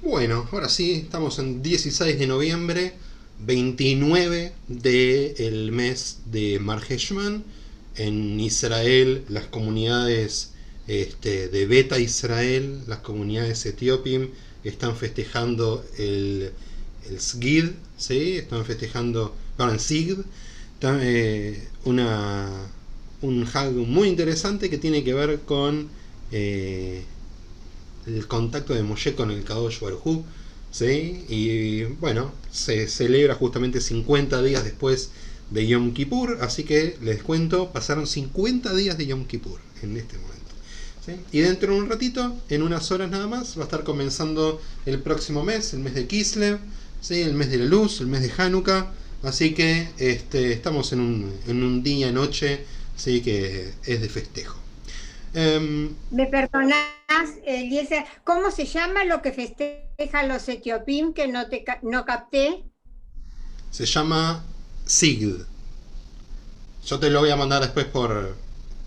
Bueno, ahora sí, estamos en 16 de noviembre, 29 del mes de Mar Heshvan. En Israel, las comunidades de Beta Israel, las comunidades etíopim, están festejando el Sgid, ¿sí? Están festejando, perdón, el Sigd, una, un hag muy interesante que tiene que ver con eh, el contacto de Moshe con el Kadosh Baruj Hu, ¿sí? Y bueno, se celebra justamente 50 días después de Yom Kippur, así que les cuento, pasaron 50 días de Yom Kippur en este momento. ¿Sí? Y dentro de un ratito, en unas horas nada más, va a estar comenzando el próximo mes, el mes de Kislev, ¿sí? El mes de la luz, el mes de Hanukkah, así que estamos en un día, noche, ¿sí? Que es de festejo. Um, ¿Me perdonás, Eliezer? ¿Cómo se llama lo que festejan los etiopín que no capté? Se llama Sigd. Yo te lo voy a mandar después por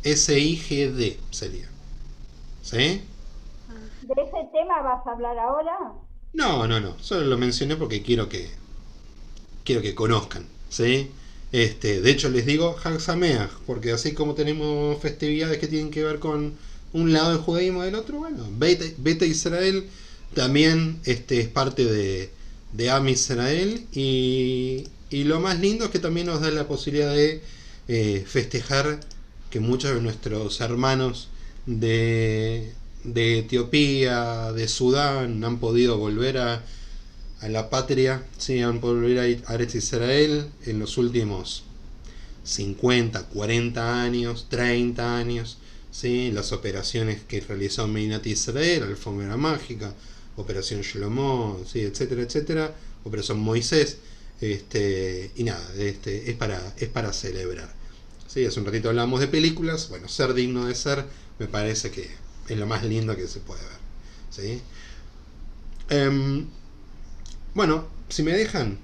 SIGD sería. ¿Sí? ¿De ese tema vas a hablar ahora? No, no, no. Solo lo mencioné porque quiero que conozcan. ¿Sí? De hecho les digo Hag Sameach, porque así como tenemos festividades que tienen que ver con un lado del judaísmo del otro, bueno, Beta Israel también es parte de Am Israel y lo más lindo es que también nos da la posibilidad de festejar que muchos de nuestros hermanos de Etiopía, de Sudán, han podido volver a la patria, ¿sí? Han podido volver a Eretz Israel en los últimos 50, 40 años, 30 años, ¿sí? Las operaciones que realizó Medinat Israel, Alfombra Mágica, Operación Shlomo, ¿sí? Etcétera, etcétera, Operación Moisés, y nada, es para celebrar. ¿Sí? Hace un ratito hablamos de películas, bueno, Ser digno de ser, me parece que es lo más lindo que se puede ver. ¿Sí? Um, bueno, si me dejan,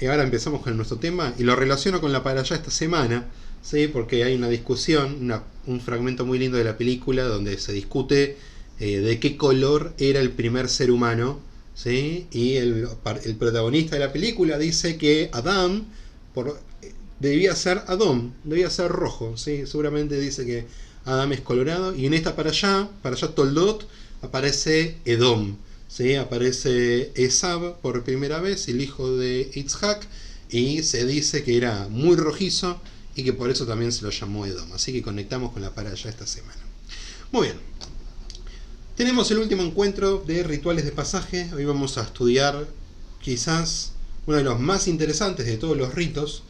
ahora empezamos con nuestro tema y lo relaciono con la para allá esta semana, ¿sí? Porque hay una discusión, un fragmento muy lindo de la película donde se discute de qué color era el primer ser humano, ¿sí? Y el protagonista de la película dice que Adam debía ser Adón, debía ser rojo, ¿sí? Seguramente dice que Adam es colorado y en esta para allá Toldot, aparece Edom. ¿Sí? Aparece Esab por primera vez, el hijo de Itzhak, y se dice que era muy rojizo y que por eso también se lo llamó Edom. Así que conectamos con la para allá esta semana. Muy bien. Tenemos el último encuentro de rituales de pasaje. Hoy vamos a estudiar quizás uno de los más interesantes de todos los ritos,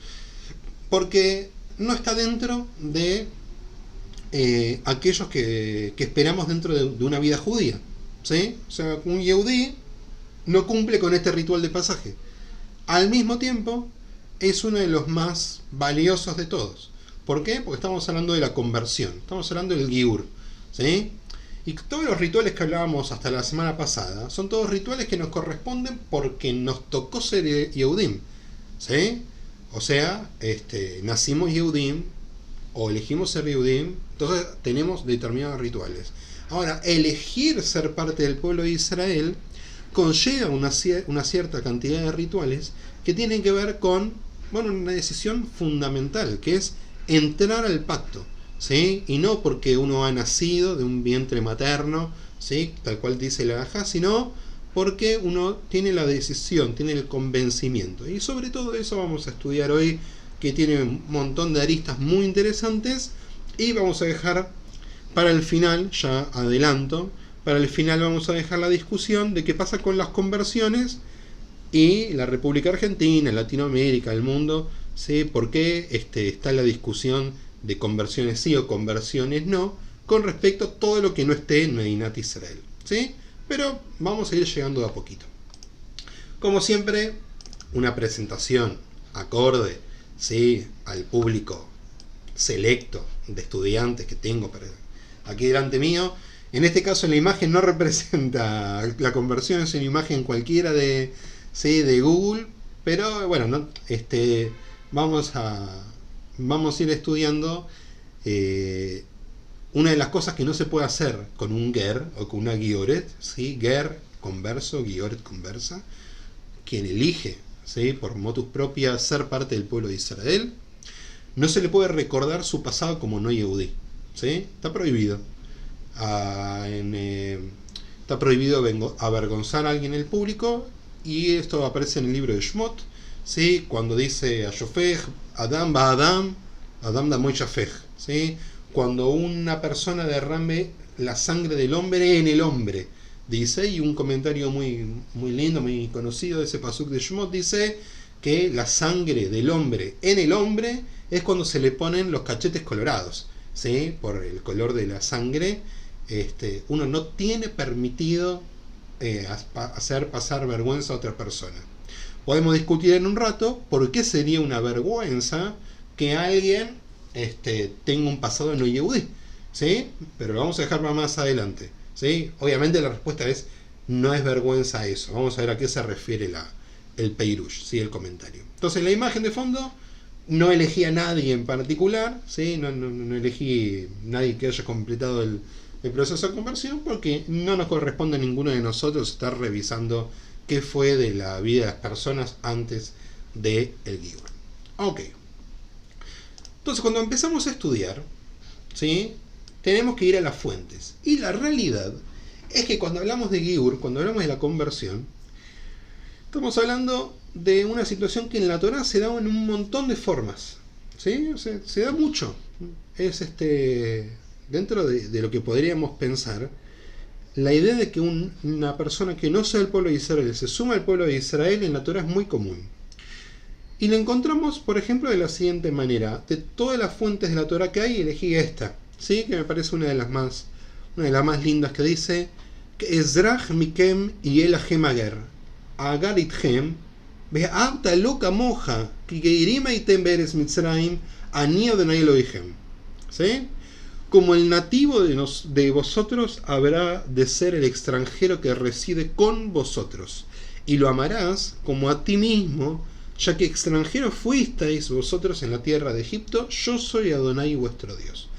porque no está dentro de aquellos que esperamos dentro de una vida judía. ¿Sí? O sea, un Yehudí no cumple con este ritual de pasaje. Al mismo tiempo, es uno de los más valiosos de todos. ¿Por qué? Porque estamos hablando de la conversión, estamos hablando del Giur. ¿Sí? Y todos los rituales que hablábamos hasta la semana pasada son todos rituales que nos corresponden porque nos tocó ser Yehudim. ¿Sí? O sea, nacimos Yehudim o elegimos ser Yehudim, entonces tenemos determinados rituales. Ahora, elegir ser parte del pueblo de Israel conlleva una cierta cantidad de rituales que tienen que ver con, bueno, una decisión fundamental, que es entrar al pacto, ¿sí? Y no porque uno ha nacido de un vientre materno, ¿sí? Tal cual dice la Hajá, sino porque uno tiene la decisión, tiene el convencimiento. Y sobre todo eso vamos a estudiar hoy, que tiene un montón de aristas muy interesantes, y vamos a dejar para el final, ya adelanto, para el final vamos a dejar la discusión de qué pasa con las conversiones y la República Argentina, Latinoamérica, el mundo, ¿sí? Por qué está la discusión de conversiones sí o conversiones no, con respecto a todo lo que no esté en Medinat Israel, ¿sí? Pero vamos a ir llegando de a poquito. Como siempre, una presentación acorde, ¿sí? Al público selecto de estudiantes que tengo aquí delante mío. En este caso la imagen no representa la conversión, es una imagen cualquiera ¿sí? De Google, pero bueno, ¿no? vamos a ir estudiando una de las cosas que no se puede hacer con un ger o con una gioret, ¿sí? Ger converso, Gioret conversa, quien elige, ¿sí?, por motus propia ser parte del pueblo de Israel, no se le puede recordar su pasado como no yehudí, ¿sí? Está prohibido. Está prohibido avergonzar a alguien en el público, y esto aparece en el libro de Shmot, ¿sí?, cuando dice a Shofej, Adam ba Adam, Adam da moy shafej, ¿sí?, cuando una persona derrame la sangre del hombre en el hombre, dice, y un comentario muy, muy lindo, muy conocido de ese pasuk de Shmot dice que la sangre del hombre en el hombre es cuando se le ponen los cachetes colorados, ¿sí?, por el color de la sangre. Uno no tiene permitido hacer pasar vergüenza a otra persona. Podemos discutir en un rato por qué sería una vergüenza que alguien tenga un pasado no yehudí, ¿sí? Pero lo vamos a dejar para más adelante, ¿sí? Obviamente la respuesta es: no es vergüenza eso. Vamos a ver a qué se refiere el Peirush, ¿sí?, el comentario. Entonces, la imagen de fondo, no elegí a nadie en particular, ¿sí? No elegí nadie que haya completado el proceso de conversión, porque no nos corresponde a ninguno de nosotros estar revisando qué fue de la vida de las personas antes del Gibur. Ok. Entonces, cuando empezamos a estudiar, ¿sí?, tenemos que ir a las fuentes. Y la realidad es que cuando hablamos de Gibur, cuando hablamos de la conversión, estamos hablando de una situación que en la Torá se da en un montón de formas, ¿sí? O sea, se da mucho. Es dentro de lo que podríamos pensar, la idea de que una persona que no sea del pueblo de Israel se suma al pueblo de Israel en la Torá es muy común. Y lo encontramos, por ejemplo, de la siguiente manera: de todas las fuentes de la Torá que hay, elegí esta, ¿sí?, que me parece una de las más lindas, que dice que Ezrach mikem y el ager agar itchem ve'avta lo kamoja ki geirima item beres mitzrayim ani Adonai Elohim, ¿sí? Como el nativo de vosotros habrá de ser el extranjero que reside con vosotros, y lo amarás como a ti mismo, ya que extranjeros fuisteis vosotros en la tierra de Egipto. Yo soy Adonai vuestro Dios.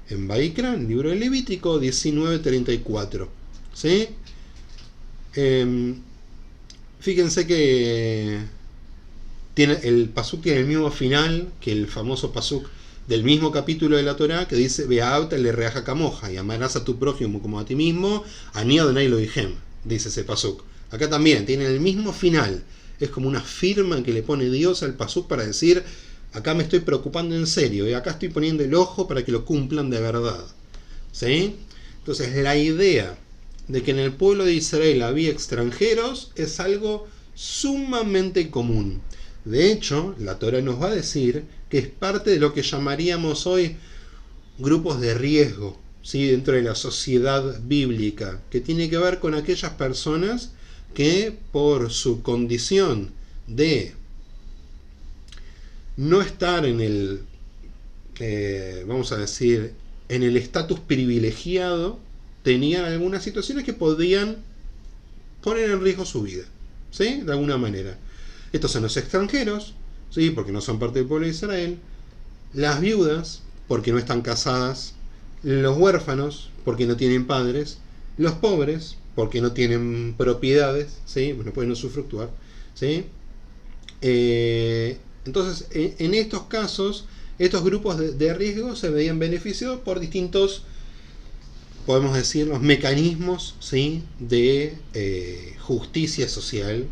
En Vaikra, en el libro de Levítico 19:34, ¿sí? Fíjense que el pasuk tiene el mismo final que el famoso pasuk del mismo capítulo de la Torá, que dice: Be'avta le reaja camoja, y amarás a tu prójimo como a ti mismo, ani Adonai Elohim, dice ese pasuk. Acá también tiene el mismo final. Es como una firma que le pone Dios al pasuk para decir: acá me estoy preocupando en serio, y acá estoy poniendo el ojo para que lo cumplan de verdad, ¿sí? Entonces, la idea de que en el pueblo de Israel había extranjeros es algo sumamente común. De hecho, la Torá nos va a decir que es parte de lo que llamaríamos hoy grupos de riesgo, ¿sí?, dentro de la sociedad bíblica, que tiene que ver con aquellas personas que, por su condición de no estar en el, vamos a decir, en el estatus privilegiado, tenían algunas situaciones que podían poner en riesgo su vida, ¿sí?, de alguna manera. Estos son los extranjeros, ¿sí?, porque no son parte del pueblo de Israel; las viudas, porque no están casadas; los huérfanos, porque no tienen padres; los pobres, porque no tienen propiedades, ¿sí?, no pueden usufructuar, ¿sí? Entonces, en estos casos, estos grupos de riesgo se veían beneficiados por distintos, podemos decir, los mecanismos, ¿sí?, de justicia social,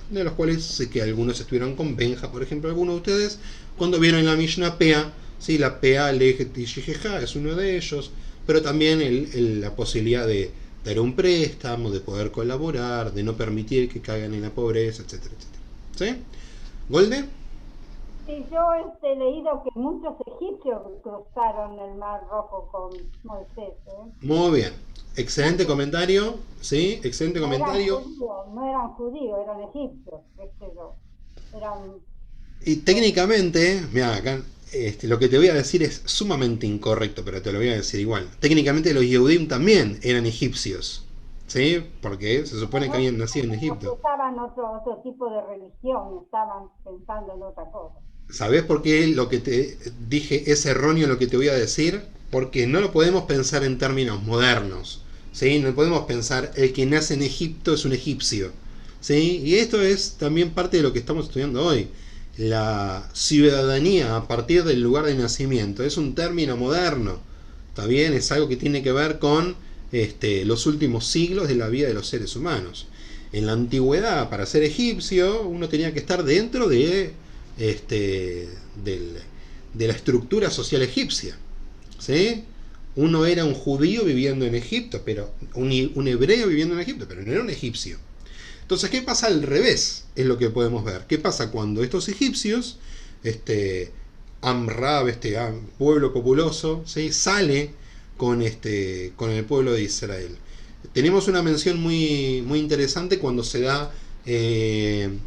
de los cuales sé que algunos estuvieron con Benja, por ejemplo. Algunos de ustedes, cuando vieron la Mishnah Pea, ¿sí?, la Pea Lejet y Shijeja es uno de ellos, pero también la posibilidad de dar un préstamo, de poder colaborar, de no permitir que caigan en la pobreza, etcétera, etcétera. ¿Sí? ¿Golde? Sí, yo he leído que muchos egipcios cruzaron el Mar Rojo con Moisés, ¿eh? Muy bien. Excelente comentario, ¿sí? Excelente comentario. No eran judíos, eran egipcios, Y técnicamente, mira, acá lo que te voy a decir es sumamente incorrecto, pero te lo voy a decir igual. Técnicamente los Yehudim también eran egipcios, ¿sí? Porque se supone que habían nacido en Egipto. Usaban otro tipo de religión, estaban pensando en otra cosa. ¿Sabés por qué lo que te dije es erróneo lo que te voy a decir? Porque no lo podemos pensar en términos modernos, ¿sí? No podemos pensar el que nace en Egipto es un egipcio, ¿sí? Y esto es también parte de lo que estamos estudiando hoy. La ciudadanía a partir del lugar de nacimiento es un término moderno, ¿está bien? Es algo que tiene que ver con los últimos siglos de la vida de los seres humanos. En la antigüedad, para ser egipcio, uno tenía que estar dentro de la estructura social egipcia, ¿sí? Uno era un judío viviendo en Egipto, pero un hebreo viviendo en Egipto, pero no era un egipcio. Entonces, ¿qué pasa al revés? Es lo que podemos ver. ¿Qué pasa cuando estos egipcios, Amrab, pueblo populoso, ¿sí? Sale con el pueblo de Israel? Tenemos una mención muy, muy interesante cuando se da en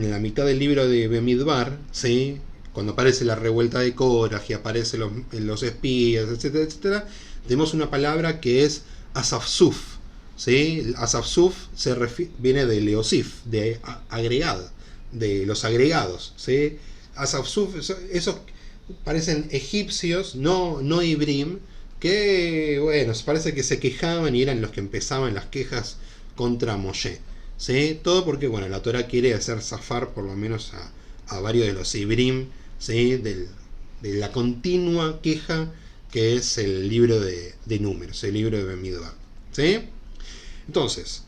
la mitad del libro de Bemidbar, ¿sí? Cuando aparece la revuelta de Korah y aparecen los espías, etcétera, etcétera. Tenemos una palabra que es Asafsuf, ¿sí? Asafsuf viene de Leosif, de agregado, de los agregados, ¿sí? Asafsuf, esos parecen egipcios, no ibrim, que bueno, parece que se quejaban y eran los que empezaban las quejas contra Moshe, ¿sí? Todo porque bueno, la Torah quiere hacer zafar por lo menos a varios de los ibrim, ¿sí? De la continua queja que es el libro de Números, el libro de Bemidbar, ¿sí? Entonces,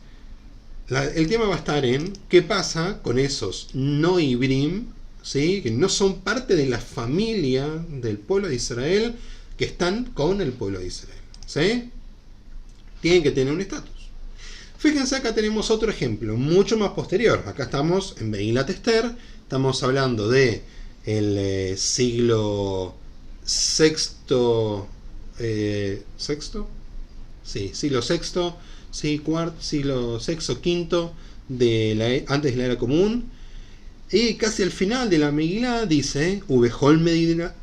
el tema va a estar en qué pasa con esos no ibrim, ¿sí? Que no son parte de la familia del pueblo de Israel, que están con el pueblo de Israel, ¿sí? Tienen que tener un estatus. Fíjense, acá tenemos otro ejemplo, mucho más posterior. Acá estamos en Megilat Esther, estamos hablando de el siglo sexto, sí, siglo sexto, sí, siglo sexto, quinto, antes de la era común, y casi al final de la Megilá dice, Ubehol Medina,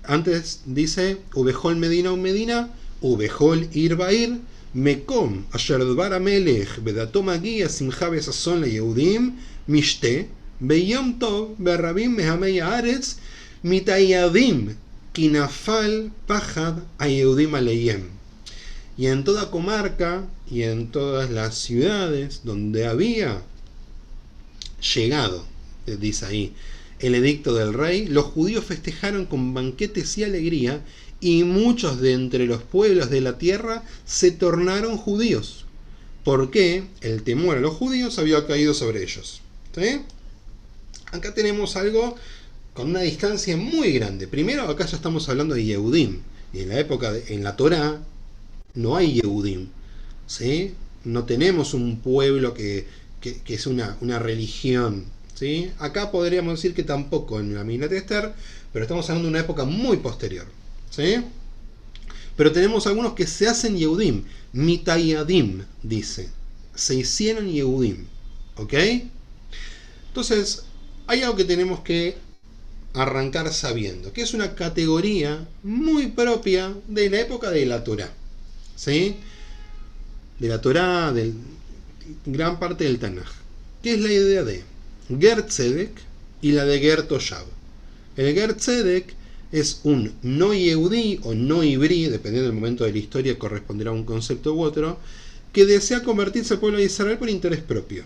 antes dice, Ubehol Medina, Ubehol Ir Bair, Mekom, Asher Dvar Amelech, Bedato Magia, Simcha Besazon Le Yehudim, Mishte, Beyom Tov, Berrabim Mehamei Haaretz, Mitayadim, Kinafal, Pajad, Ayehudim Aleyem. Y en toda comarca y en todas las ciudades donde había llegado, dice ahí, el edicto del rey, los judíos festejaron con banquetes y alegría, y muchos de entre los pueblos de la tierra se tornaron judíos, porque el temor a los judíos había caído sobre ellos, ¿sí? Acá tenemos algo con una distancia muy grande. Primero, acá ya estamos hablando de Yehudim, y en la época, en la Torá, no hay Yehudim, ¿sí? No tenemos un pueblo que es una religión, ¿sí? Acá podríamos decir que tampoco en la Megilat Esther, pero estamos hablando de una época muy posterior, ¿sí? Pero tenemos algunos que se hacen Yehudim, Mitayadim, dice, se hicieron Yehudim, ¿ok? Entonces, hay algo que tenemos que arrancar sabiendo, que es una categoría muy propia de la época de la Torá, ¿sí? De la Torá, de gran parte del Tanaj, que es la idea de Ger Tzedek y la de Ger Toshab. El Ger Tzedek es un no Yehudí o no Ibrí, dependiendo del momento de la historia, corresponderá a un concepto u otro, que desea convertirse al pueblo de Israel por interés propio,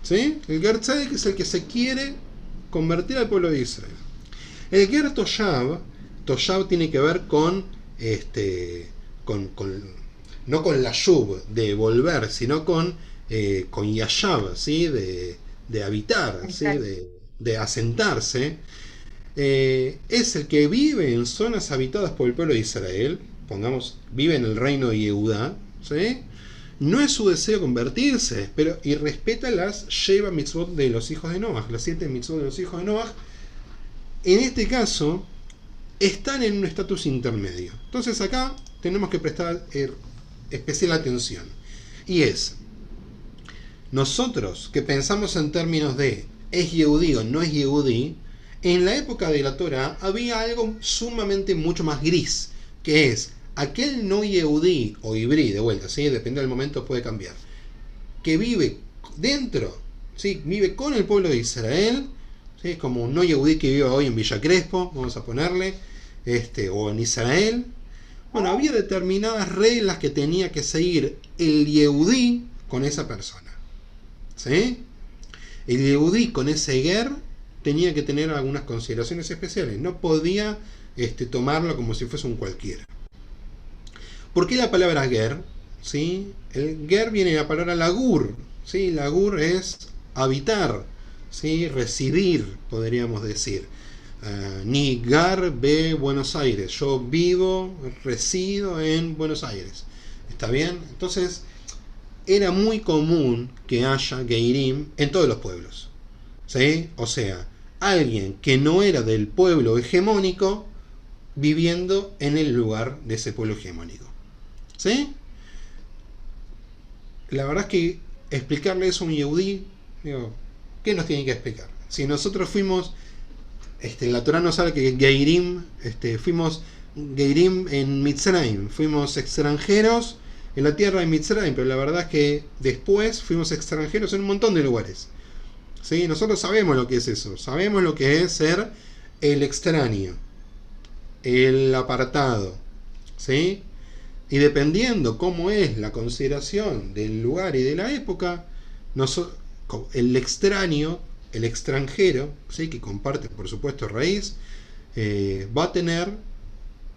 ¿sí? El Ger Tzedek es el que se quiere convertir al pueblo de Israel. El Ger Toshab tiene que ver con no con la Shub de volver, sino con Yashab, ¿sí? De habitar, ¿sí? de asentarse. Es el que vive en zonas habitadas por el pueblo de Israel, pongamos, vive en el reino de Yehudá, ¿sí? No es su deseo convertirse, y respeta las Sheva Mitzvot de los hijos de Noach, las 7 Mitzvot de los hijos de Noach. En este caso, están en un estatus intermedio. Entonces acá tenemos que prestar especial atención. Y es, nosotros que pensamos en términos de ¿es Yehudí o no es Yehudí? En la época de la Torá había algo sumamente mucho más gris, que es aquel no Yehudí o Ibrí, de vuelta, ¿sí? Depende del momento, puede cambiar, que vive dentro, ¿sí? Vive con el pueblo de Israel, ¿sí? Como un no Yehudí que vive hoy en Villa Crespo, vamos a ponerle, o en Israel, Bueno, había determinadas reglas que tenía que seguir el Yehudí con esa persona. ¿Sí? El Yehudí con ese ger tenía que tener algunas consideraciones especiales. No podía tomarlo como si fuese un cualquiera. ¿Por qué la palabra ger? ¿Sí? El ger viene de la palabra lagur. ¿Sí? Lagur es habitar, ¿sí? Residir, podríamos decir. Ni gar be Buenos Aires. Yo vivo, resido en Buenos Aires. ¿Está bien? Entonces, era muy común que haya geirim en todos los pueblos. ¿Sí? O sea, alguien que no era del pueblo hegemónico viviendo en el lugar de ese pueblo hegemónico. ¿Sí? La verdad es que explicarle eso a un yehudí, digo, ¿qué nos tiene que explicar? Si nosotros fuimos, la Torá nos habla que geirim, fuimos geirim en Mitzrayim, fuimos extranjeros en la tierra de Mitzrayim, pero la verdad es que después fuimos extranjeros en un montón de lugares. ¿Sí? Nosotros sabemos lo que es eso, sabemos lo que es ser el extraño, el apartado, ¿sí? Y dependiendo cómo es la consideración del lugar y de la época, el extraño, el extranjero, ¿sí? Que comparte por supuesto raíz, va a tener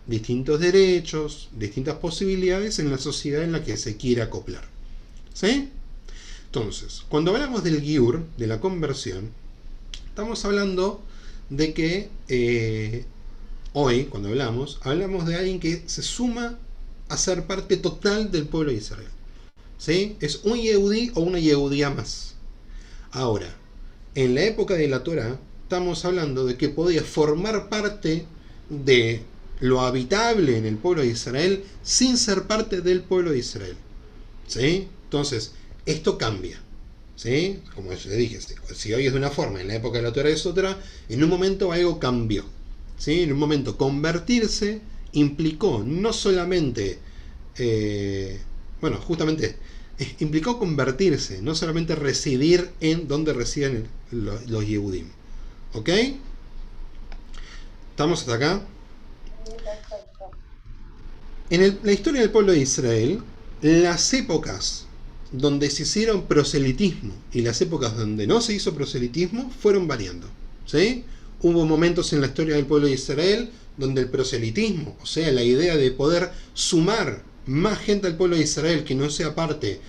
distintos derechos, distintas posibilidades en la sociedad en la que se quiere acoplar. ¿Sí? Entonces, cuando hablamos del giur, de la conversión, estamos hablando de que hoy, cuando hablamos de alguien que se suma a ser parte total del pueblo de Israel. ¿Sí? Es un yehudí o una yehudía más. Ahora, en la época de la Torá, estamos hablando de que podía formar parte de lo habitable en el pueblo de Israel sin ser parte del pueblo de Israel. ¿Sí? Entonces, esto cambia. ¿Sí? Como les dije, si hoy es de una forma, en la época de la Torá es otra, en un momento algo cambió. ¿Sí? En un momento convertirse implicó no solamente, implicó convertirse, no solamente residir en donde residen los Yehudim. ¿Ok? ¿Estamos hasta acá? En la historia del pueblo de Israel, las épocas donde se hicieron proselitismo y las épocas donde no se hizo proselitismo fueron variando. ¿Sí? Hubo momentos en la historia del pueblo de Israel donde el proselitismo, o sea, la idea de poder sumar más gente al pueblo de Israel que no sea parte,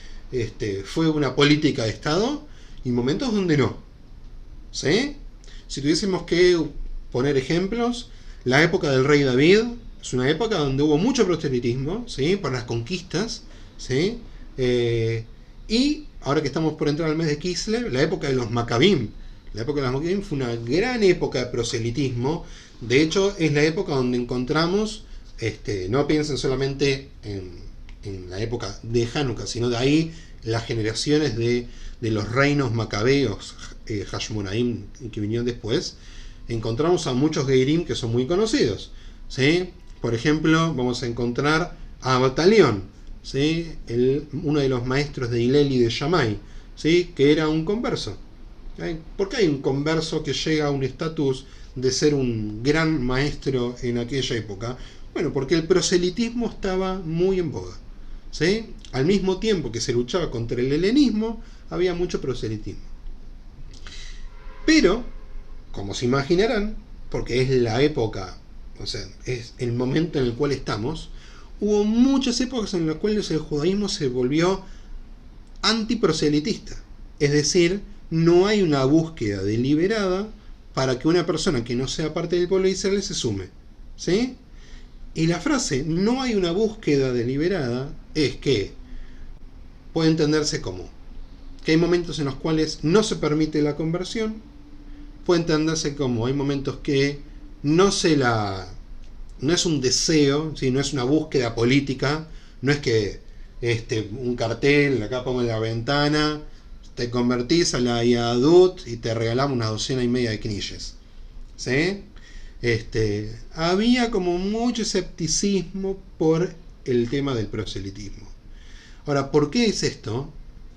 fue una política de Estado, y momentos donde no. ¿Sí? Si tuviésemos que poner ejemplos, la época del rey David es una época donde hubo mucho proselitismo, ¿sí? Por las conquistas, ¿sí? Y ahora que estamos por entrar al mes de Kislev, la época de los Maccabim. La época de los Maccabim fue una gran época de proselitismo. De hecho, es la época donde encontramos, no piensen solamente en la época de Hanukkah, sino de ahí las generaciones de los reinos macabeos, Hashmonaim, que vinieron después. Encontramos a muchos geirim que son muy conocidos. ¿Sí? Por ejemplo, vamos a encontrar a Batalión, ¿sí? Uno de los maestros de Hillel y de Shammai, ¿sí? Que era un converso. ¿Por qué hay un converso que llega a un estatus de ser un gran maestro en aquella época? Bueno, porque el proselitismo estaba muy en boga. ¿Sí? Al mismo tiempo que se luchaba contra el helenismo, había mucho proselitismo. Pero, como se imaginarán, porque es la época, o sea, es el momento en el cual estamos, hubo muchas épocas en las cuales el judaísmo se volvió antiproselitista. Es decir, no hay una búsqueda deliberada para que una persona que no sea parte del pueblo de Israel se sume. ¿Sí? Y la frase no hay una búsqueda deliberada es que puede entenderse como que hay momentos en los cuales no se permite la conversión, puede entenderse como hay momentos que no es un deseo, ¿sí? No es una búsqueda política, no es que un cartel acá pongo en la ventana, te convertís a la Yahadut y te regalamos una 200 de knishes. ¿Sí? Había como mucho escepticismo por el tema del proselitismo. Ahora, ¿por qué es esto?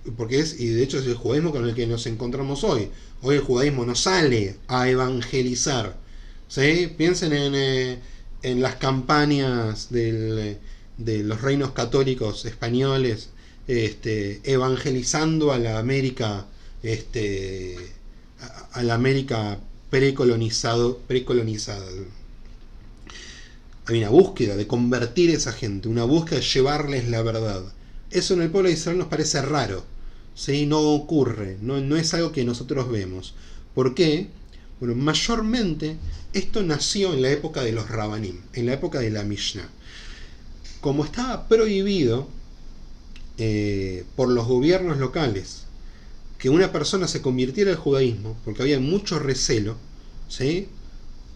Y de hecho es el judaísmo con el que nos encontramos hoy. Hoy el judaísmo no sale a evangelizar. ¿Sí? Piensen en las campañas de los reinos católicos españoles, evangelizando a la América, a la América precolonizada. Hay una búsqueda de convertir a esa gente, una búsqueda de llevarles la verdad. Eso en el pueblo de Israel nos parece raro, ¿sí? No ocurre, no es algo que nosotros vemos. ¿Por qué? Bueno, mayormente esto nació en la época de los Rabanim, en la época de la Mishnah. Como estaba prohibido por los gobiernos locales que una persona se convirtiera al judaísmo, porque había mucho recelo, ¿sí?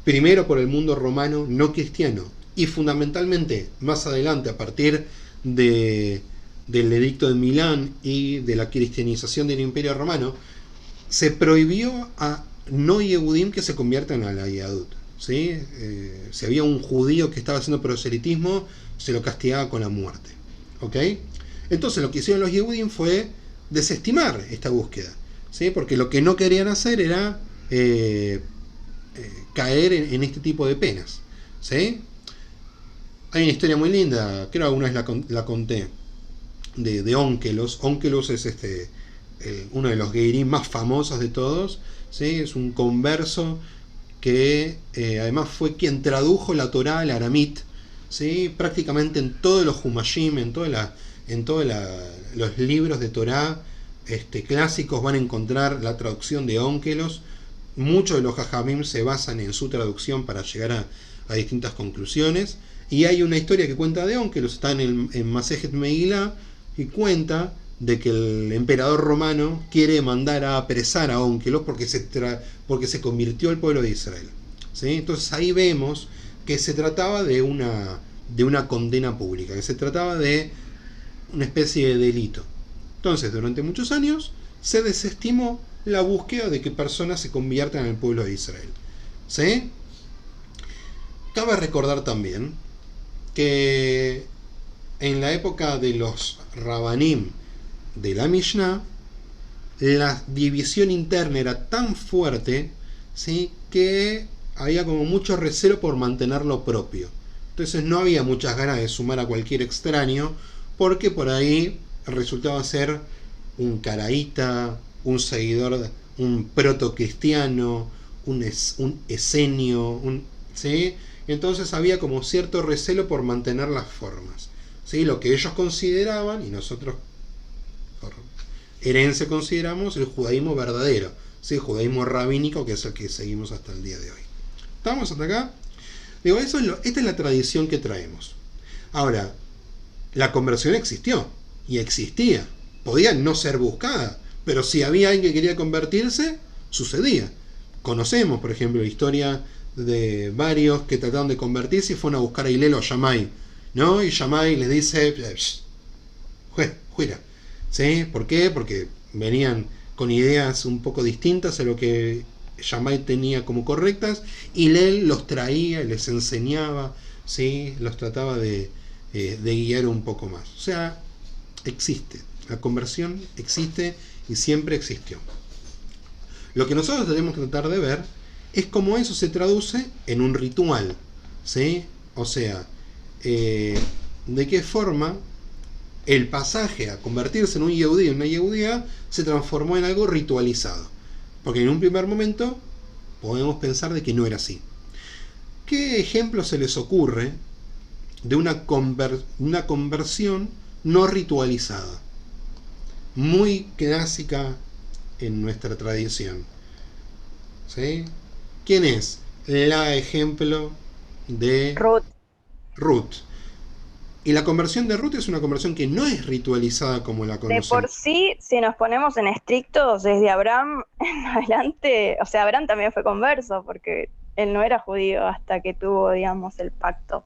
Primero por el mundo romano no cristiano, y fundamentalmente más adelante a partir del edicto de Milán y de la cristianización del Imperio Romano, se prohibió a no yehudim que se conviertan a la yahudut, ¿sí? Si había un judío que estaba haciendo proselitismo, se lo castigaba con la muerte, ¿ok? Entonces lo que hicieron los yehudim fue desestimar esta búsqueda, ¿sí? Porque lo que no querían hacer era caer en este tipo de penas, ¿sí? Hay una historia muy linda, creo que alguna vez la conté, de Ónkelos. Ónkelos es uno de los geirim más famosos de todos, ¿sí? Es un converso que además fue quien tradujo la Torá al aramit, ¿sí? Prácticamente en todos los Humashim, en todos los libros de Torá clásicos van a encontrar la traducción de Ónkelos. Muchos de los Jajamim se basan en su traducción para llegar a distintas conclusiones. Y hay una historia que cuenta de Ónkelos, está en Masejet Megilá, y cuenta de que el emperador romano quiere mandar a apresar a Ónkelos porque se convirtió al pueblo de Israel, ¿sí? Entonces ahí vemos que se trataba de una condena pública, que se trataba de una especie de delito. Entonces, durante muchos años se desestimó la búsqueda de que personas se conviertan al pueblo de Israel, ¿sí? Cabe recordar también que en la época de los Rabanim de la Mishnah, la división interna era tan fuerte, ¿sí? Que había como mucho recelo por mantener lo propio. Entonces no había muchas ganas de sumar a cualquier extraño, porque por ahí resultaba ser un caraíta, un seguidor, un protocristiano, un esenio, ¿sí? Entonces había como cierto recelo por mantener las formas, ¿sí? Lo que ellos consideraban, y nosotros por herencia consideramos, el judaísmo verdadero, ¿sí? El judaísmo rabínico, que es el que seguimos hasta el día de hoy. ¿Estamos hasta acá? Digo, esta es la tradición que traemos. Ahora, la conversión existió, y existía. Podía no ser buscada, pero si había alguien que quería convertirse, sucedía. Conocemos, por ejemplo, la historia de varios que trataron de convertirse y fueron a buscar a Hillel o a Shammai, ¿no? Y Shammai les dice, fuera, ¿sí? ¿Por qué? Porque venían con ideas un poco distintas a lo que Shammai tenía como correctas, y Hillel los traía, les enseñaba, ¿sí? Los trataba de guiar un poco más. O sea, existe, la conversión existe y siempre existió. Lo que nosotros tenemos que tratar de ver es cómo eso se traduce en un ritual, ¿sí? O sea, de qué forma el pasaje a convertirse en un yehudí, en una yehudía, se transformó en algo ritualizado. Porque en un primer momento podemos pensar de que no era así. ¿Qué ejemplo se les ocurre de una conversión no ritualizada? Muy clásica en nuestra tradición, ¿sí? ¿Quién es la ejemplo de Ruth? Y la conversión de Ruth es una conversión que no es ritualizada como la conocemos. De por sí, si nos ponemos en estrictos, desde Abraham en adelante, o sea, Abraham también fue converso, porque él no era judío hasta que tuvo, digamos, el pacto.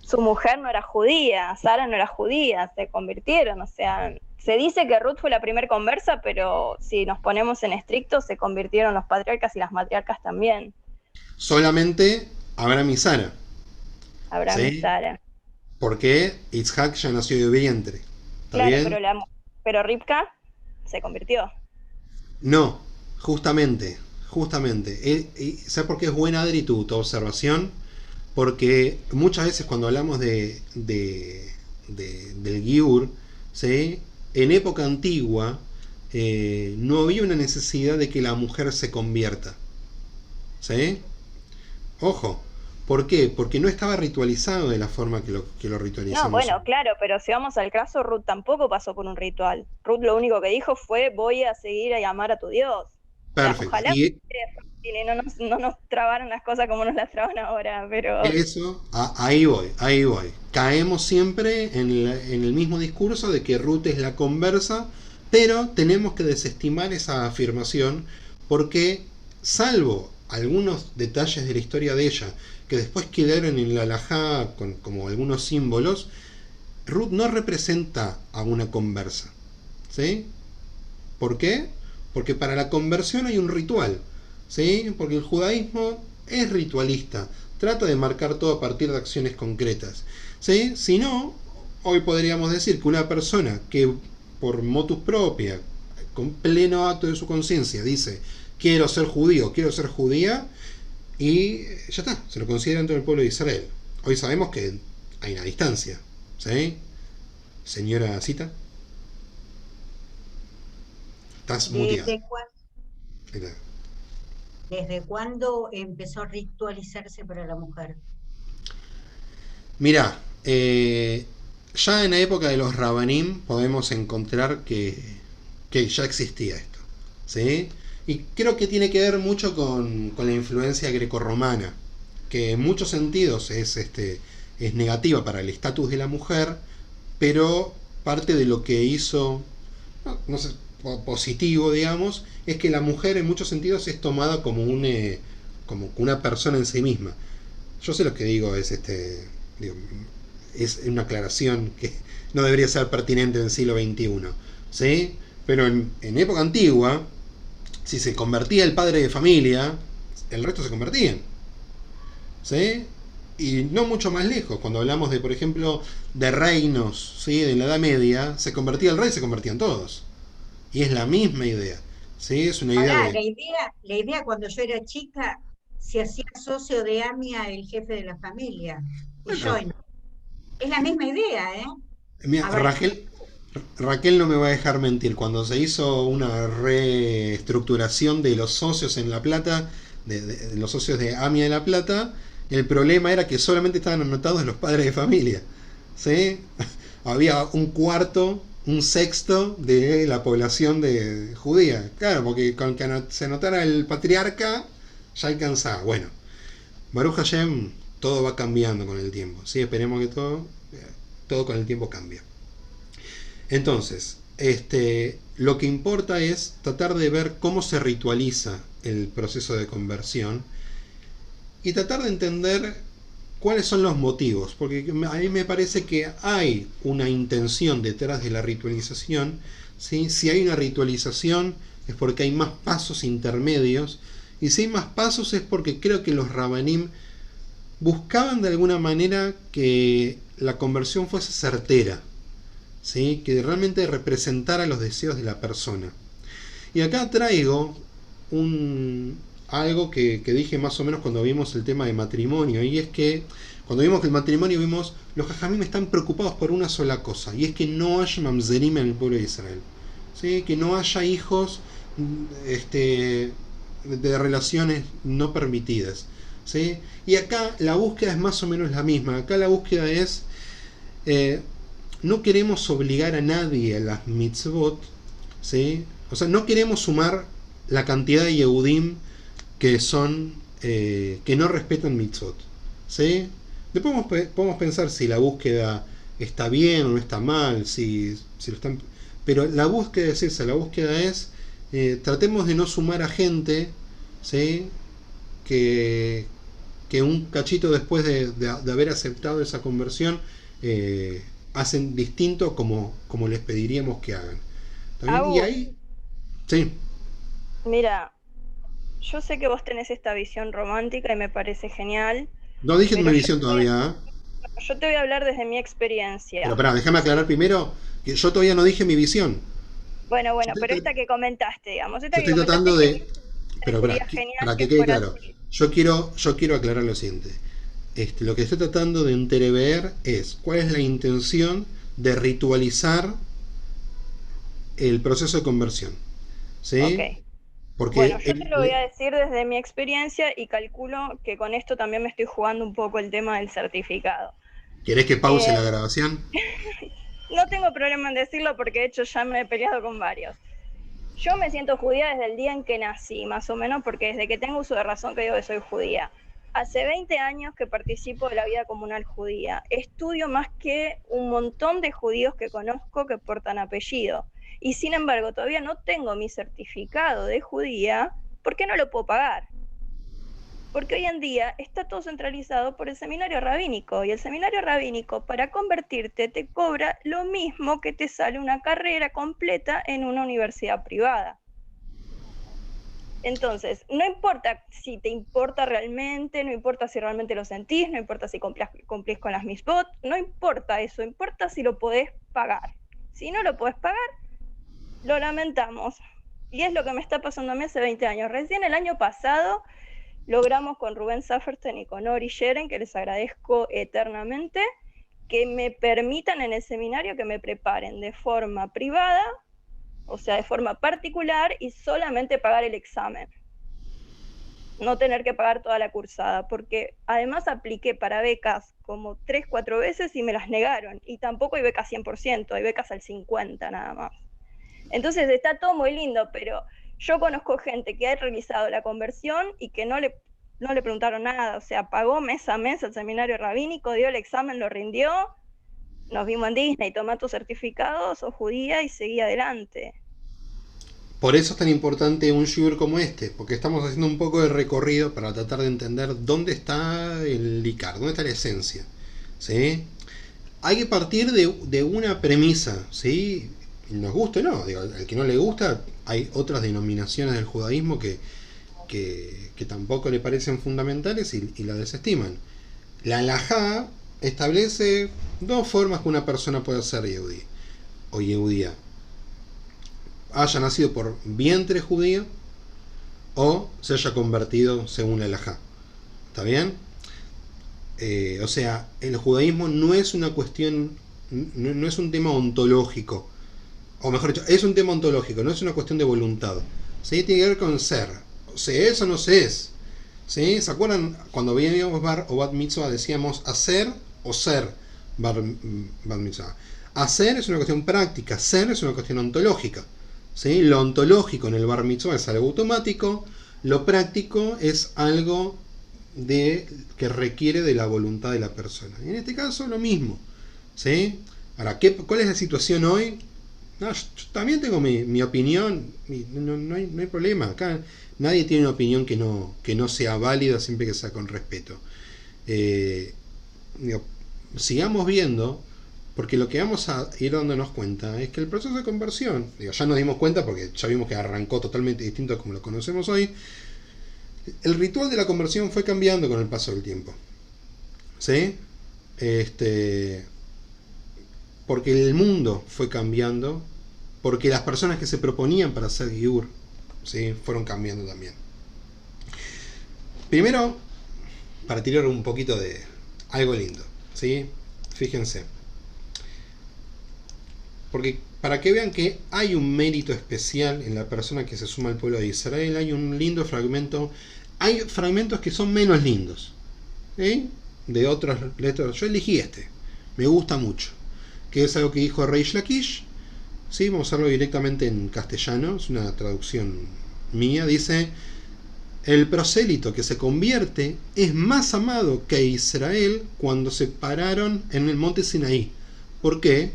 Su mujer no era judía, Sara no era judía, se convirtieron, o sea, se dice que Ruth fue la primer conversa, pero si nos ponemos en estrictos, se convirtieron los patriarcas y las matriarcas también. Solamente Abraham y Sara. Abraham, ¿sí? Y Sara. Porque Isaac ya nació de vientre. Claro, bien? Pero Rivka se convirtió. No, justamente. ¿Sabes por qué es buena, Adri, tu observación? Porque muchas veces cuando hablamos del Giur, ¿sí? En época antigua no había una necesidad de que la mujer se convierta. ¿Sí? Ojo, ¿por qué? Porque no estaba ritualizado de la forma que lo ritualizamos. No, bueno, claro, pero si vamos al caso, Ruth tampoco pasó por un ritual. Ruth lo único que dijo fue, voy a seguir a llamar a tu Dios. Perfecto. Ojalá no nos trabaran las cosas como nos las traban ahora, pero... Eso, ahí voy. Caemos siempre en el mismo discurso de que Ruth es la conversa, pero tenemos que desestimar esa afirmación porque, salvo algunos detalles de la historia de ella, que después quedaron en la halajá como algunos símbolos, Ruth no representa a una conversa. ¿Sí? ¿Por qué? Porque para la conversión hay un ritual. ¿Sí? Porque el judaísmo es ritualista, trata de marcar todo a partir de acciones concretas. ¿Sí? Si no, hoy podríamos decir que una persona que por motus propia, con pleno acto de su conciencia, dice quiero ser judío, quiero ser judía, y ya está, se lo considera dentro del pueblo de Israel. Hoy sabemos que hay una distancia. ¿Sí? Señora Cita, estás muteada. ¿Desde cuándo empezó a ritualizarse para la mujer? Mirá, ya en la época de los Rabanim podemos encontrar que ya existía esto. ¿Sí? Y creo que tiene que ver mucho con la influencia grecorromana, que en muchos sentidos es negativa para el estatus de la mujer, pero parte de lo que hizo, no sé, positivo, digamos, es que la mujer en muchos sentidos es tomada como una persona en sí misma. Yo sé lo que digo, es una aclaración que no debería ser pertinente en el siglo XXI, ¿sí? Pero en época antigua, si se convertía el padre de familia, el resto se convertían. ¿Sí? Y no mucho más lejos, cuando hablamos de, por ejemplo, de reinos, ¿sí? De la Edad Media, se convertía el rey y se convertían todos. Y es la misma idea. ¿Sí? Es una idea Ahora, de... la idea cuando yo era chica, se hacía socio de AMIA el jefe de la familia. Y Bueno, yo no. Es la misma idea, ¿eh? mira, A ver, Raquel no me va a dejar mentir. Cuando se hizo una reestructuración de los socios en La Plata, de los socios de AMIA de La Plata, el problema era que solamente estaban anotados los padres de familia. ¿Sí? Había un cuarto, un sexto de la población de judía. Claro, porque con que se anotara el patriarca, ya alcanzaba. Bueno, Baruch Hashem, todo va cambiando con el tiempo. ¿Sí? Esperemos que todo con el tiempo cambie. Entonces, lo que importa es tratar de ver cómo se ritualiza el proceso de conversión y tratar de entender cuáles son los motivos, porque a mí me parece que hay una intención detrás de la ritualización. ¿Sí? Si hay una ritualización es porque hay más pasos intermedios, y si hay más pasos es porque creo que los Rabanim buscaban de alguna manera que la conversión fuese certera. ¿Sí? Que realmente representara los deseos de la persona. Y acá traigo algo que dije más o menos cuando vimos el tema de matrimonio, y es que cuando vimos que el matrimonio los jajamim están preocupados por una sola cosa, y es que no haya mamzerim en el pueblo de Israel. ¿Sí? Que no haya hijos de relaciones no permitidas. ¿Sí? Y acá la búsqueda es más o menos la misma. Acá la búsqueda es... no queremos obligar a nadie a las mitzvot, ¿sí? O sea, no queremos sumar la cantidad de Yehudim que son que no respetan mitzvot, ¿sí? Después podemos pensar si la búsqueda está bien o no está mal, si lo están, pero la búsqueda es esa, la búsqueda es tratemos de no sumar a gente, ¿sí? que un cachito después de haber aceptado esa conversión hacen distinto como les pediríamos que hagan. Y ahí, sí. Mira, yo sé que vos tenés esta visión romántica y me parece genial. No dije mi visión todavía. Yo te voy a hablar desde mi experiencia. Pero pará, déjame aclarar primero que yo todavía no dije mi visión. Bueno, pero esta que comentaste, digamos. Esta yo estoy tratando de... Pero para que quede claro. Yo quiero aclarar lo siguiente. lo que estoy tratando de entrever es cuál es la intención de ritualizar el proceso de conversión. ¿Sí? Ok. Porque Bueno, yo te lo voy a decir desde mi experiencia y calculo que con esto también me estoy jugando un poco el tema del certificado. ¿Querés que pause la grabación? No tengo problema en decirlo porque de hecho ya me he peleado con varios. Yo me siento judía desde el día en que nací, más o menos, porque desde que tengo uso de razón que digo que soy judía. Hace 20 años que participo de la vida comunal judía. Estudio más que un montón de judíos que conozco que portan apellido. Y sin embargo, todavía no tengo mi certificado de judía porque no lo puedo pagar. Porque hoy en día está todo centralizado por el seminario rabínico, y el seminario rabínico para convertirte te cobra lo mismo que te sale una carrera completa en una universidad privada. Entonces, no importa si te importa realmente, no importa si realmente lo sentís, no importa si cumplís con las mitzvot, no importa eso, importa si lo podés pagar. Si no lo podés pagar, lo lamentamos. Y es lo que me está pasando a mí hace 20 años. Recién el año pasado logramos con Rubén Safferstein y con Ori Sheren, que les agradezco eternamente, que me permitan en el seminario que me preparen de forma privada, o sea, de forma particular, y solamente pagar el examen. No tener que pagar toda la cursada, porque además apliqué para becas como 3, 4 veces y me las negaron, y tampoco hay becas 100%, hay becas al 50% nada más. Entonces está todo muy lindo, pero yo conozco gente que ha realizado la conversión y que no le preguntaron nada, o sea, pagó mes a mes el seminario rabínico, dio el examen, lo rindió, nos vimos en Disney, tomá tu certificado, sos judía y seguí adelante. Por eso es tan importante un shiur como este, porque estamos haciendo un poco de recorrido para tratar de entender dónde está el Icar, dónde está la esencia. ¿Sí? Hay que partir de una premisa, ¿sí? Nos guste o no, digo, al que no le gusta, hay otras denominaciones del judaísmo que tampoco le parecen fundamentales y la desestiman. La halajá establece dos formas que una persona puede ser yehudí o yehudía: haya nacido por vientre judío o se haya convertido según la halajá. ¿Está bien? O sea, el judaísmo no es una cuestión, no es un tema ontológico, o mejor dicho, es un tema ontológico, no es una cuestión de voluntad. ¿Sí? Tiene que ver con ser. ¿Se es o no se es? ¿Sí? ¿Se acuerdan cuando veíamos bar o bat mitzvah decíamos hacer o ser bat mitzvah? Hacer es una cuestión práctica, ser es una cuestión ontológica. ¿Sí? Lo ontológico en el bar mitzvah es algo automático, lo práctico es algo que requiere de la voluntad de la persona. Y en este caso lo mismo. ¿Sí? Ahora, ¿cuál es la situación hoy? No, yo también tengo mi opinión, no hay problema. Acá nadie tiene una opinión que no sea válida siempre que sea con respeto. Sigamos viendo, porque lo que vamos a ir dándonos cuenta es que el proceso de conversión, ya nos dimos cuenta porque ya vimos que arrancó totalmente distinto a como lo conocemos hoy. El ritual de la conversión fue cambiando con el paso del tiempo. ¿Sí? Porque el mundo fue cambiando, porque las personas que se proponían para hacer Giur, ¿sí? Fueron cambiando también. Primero, para tirar un poquito de algo lindo, ¿sí? Fíjense. Porque para que vean que hay un mérito especial en la persona que se suma al pueblo de Israel, hay un lindo fragmento. Hay fragmentos que son menos lindos, ¿sí? De otros. Yo elegí me gusta mucho, que es algo que dijo Reish Lakish. ¿Sí? Vamos a hacerlo directamente en castellano, es una traducción mía. Dice: el prosélito que se convierte es más amado que Israel cuando se pararon en el monte Sinaí. ¿Por qué?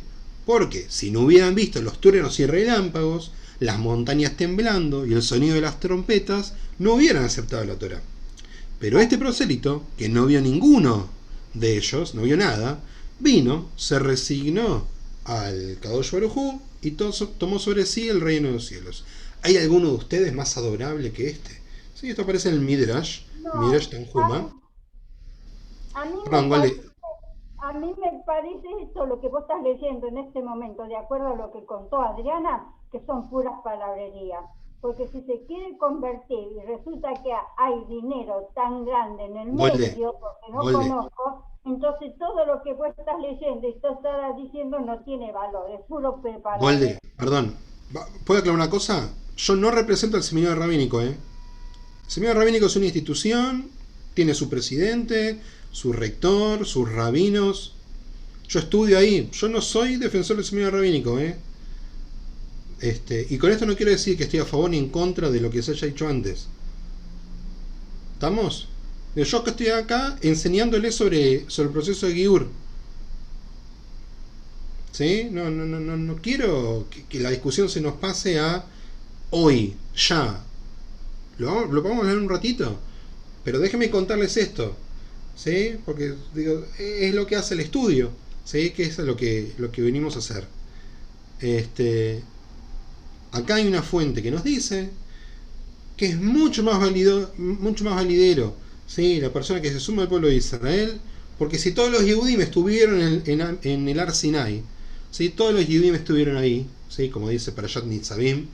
Porque si no hubieran visto los truenos y relámpagos, las montañas temblando y el sonido de las trompetas, no hubieran aceptado la Torá. Pero este prosélito, que no vio ninguno de ellos, no vio nada, vino, se resignó al Kadosh Baruj Hu y tomó sobre sí el reino de los cielos. ¿Hay alguno de ustedes más adorable que este? Sí, esto aparece en el Midrash, Midrash Tanhuma. A mí me parece esto, lo que vos estás leyendo en este momento, de acuerdo a lo que contó Adriana, que son puras palabrerías. Porque si se quiere convertir y resulta que hay dinero tan grande en el Golde, medio, porque no Golde. conozco, entonces todo lo que vos estás leyendo y estás diciendo no tiene valor, es puro preparado. Golde, perdón. ¿Puedo aclarar una cosa? Yo no represento al seminario rabínico, ¿eh? El seminario rabínico es una institución, tiene su presidente, su rector, sus rabinos. Yo estudio ahí. Yo no soy defensor del seminario rabínico, ¿eh? Y con esto no quiero decir que estoy a favor ni en contra de lo que se haya dicho antes. ¿Estamos? Yo que estoy acá enseñándole sobre el proceso de Giur. ¿Sí? No quiero que la discusión se nos pase a hoy, ya. Lo podemos hablar un ratito. Pero déjenme contarles esto. ¿Sí? Porque digo, es lo que hace el estudio. ¿Sí? Que es lo que venimos a hacer. Acá hay una fuente que nos dice que es mucho más validero, ¿sí? La persona que se suma al pueblo de Israel, porque si todos los Yehudim estuvieron en el Ar Sinai, ¿sí? Todos los Yehudim estuvieron ahí, ¿sí? Como dice Parashat Nitzavim,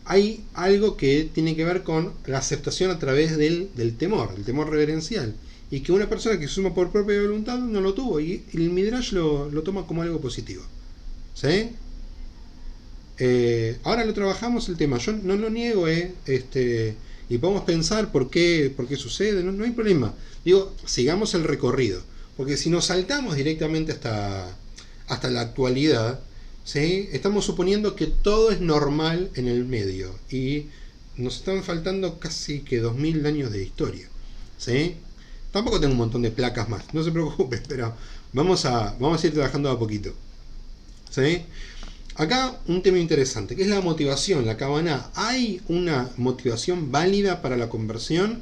hay algo que tiene que ver con la aceptación a través del temor, el temor reverencial, y que una persona que se suma por propia voluntad no lo tuvo, y el Midrash lo toma como algo positivo. ¿Sí? Ahora lo trabajamos el tema, yo no lo niego, y podemos pensar por qué sucede, no hay problema. Digo, sigamos el recorrido, porque si nos saltamos directamente hasta la actualidad, ¿sí? Estamos suponiendo que todo es normal en el medio, y nos están faltando casi que 2000 años de historia, ¿sí? Tampoco tengo un montón de placas más, no se preocupen, pero vamos a ir trabajando a poquito. ¿Sí? Acá un tema interesante, que es la motivación, la Kavaná. ¿Hay una motivación válida para la conversión?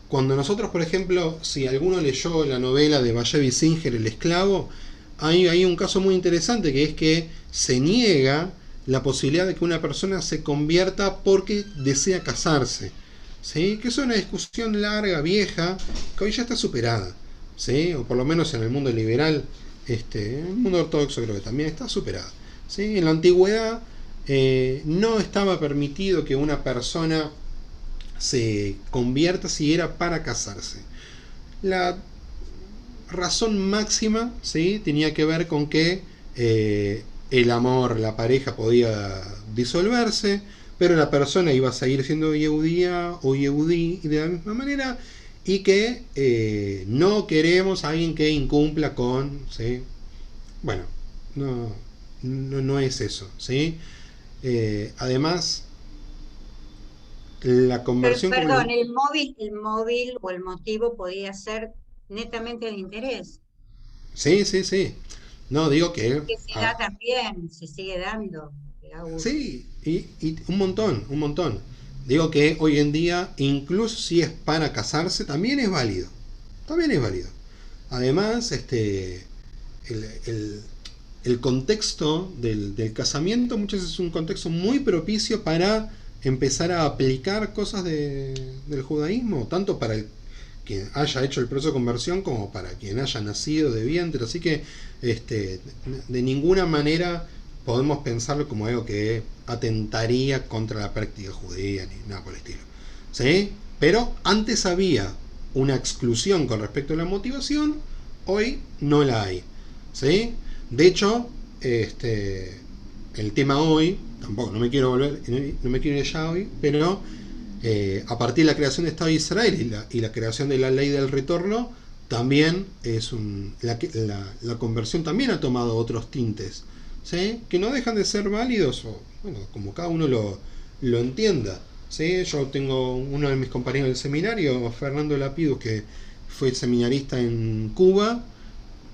Cuando nosotros, por ejemplo, si alguno leyó la novela de Bayevi Singer, El esclavo, hay un caso muy interesante, que es que se niega la posibilidad de que una persona se convierta porque desea casarse, ¿sí? Que es una discusión larga, vieja, que hoy ya está superada, ¿sí? O por lo menos en el mundo liberal. En el mundo ortodoxo creo que también está superado, ¿sí? En la antigüedad no estaba permitido que una persona se convierta si era para casarse. La razón máxima, ¿sí? Tenía que ver con que el amor, la pareja podía disolverse, pero la persona iba a seguir siendo yehudía o yehudí de la misma manera, y que no queremos a alguien que incumpla con, ¿sí? Bueno, no es eso, ¿sí? Además, la conversión... Perdón, el móvil o el motivo podía ser netamente el interés. Sí. No, digo que... Que se da también, se sigue dando. Sí, y un montón. Digo que hoy en día, incluso si es para casarse, también es válido. Además, el contexto del casamiento muchas veces es un contexto muy propicio para empezar a aplicar cosas del judaísmo, tanto para quien haya hecho el proceso de conversión como para quien haya nacido de vientre. Así que de ninguna manera podemos pensarlo como algo que atentaría contra la práctica judía ni nada por el estilo, ¿sí? Pero antes había una exclusión con respecto a la motivación, hoy no la hay, ¿sí? De hecho, el tema hoy, tampoco, no me quiero ir ya hoy, pero a partir de la creación del Estado de Israel y la creación de la ley del retorno, también es la conversión también ha tomado otros tintes, ¿sí? Que no dejan de ser válidos, o bueno, como cada uno lo entienda, ¿sí? Yo tengo uno de mis compañeros del seminario, Fernando Lapidus, que fue seminarista en Cuba.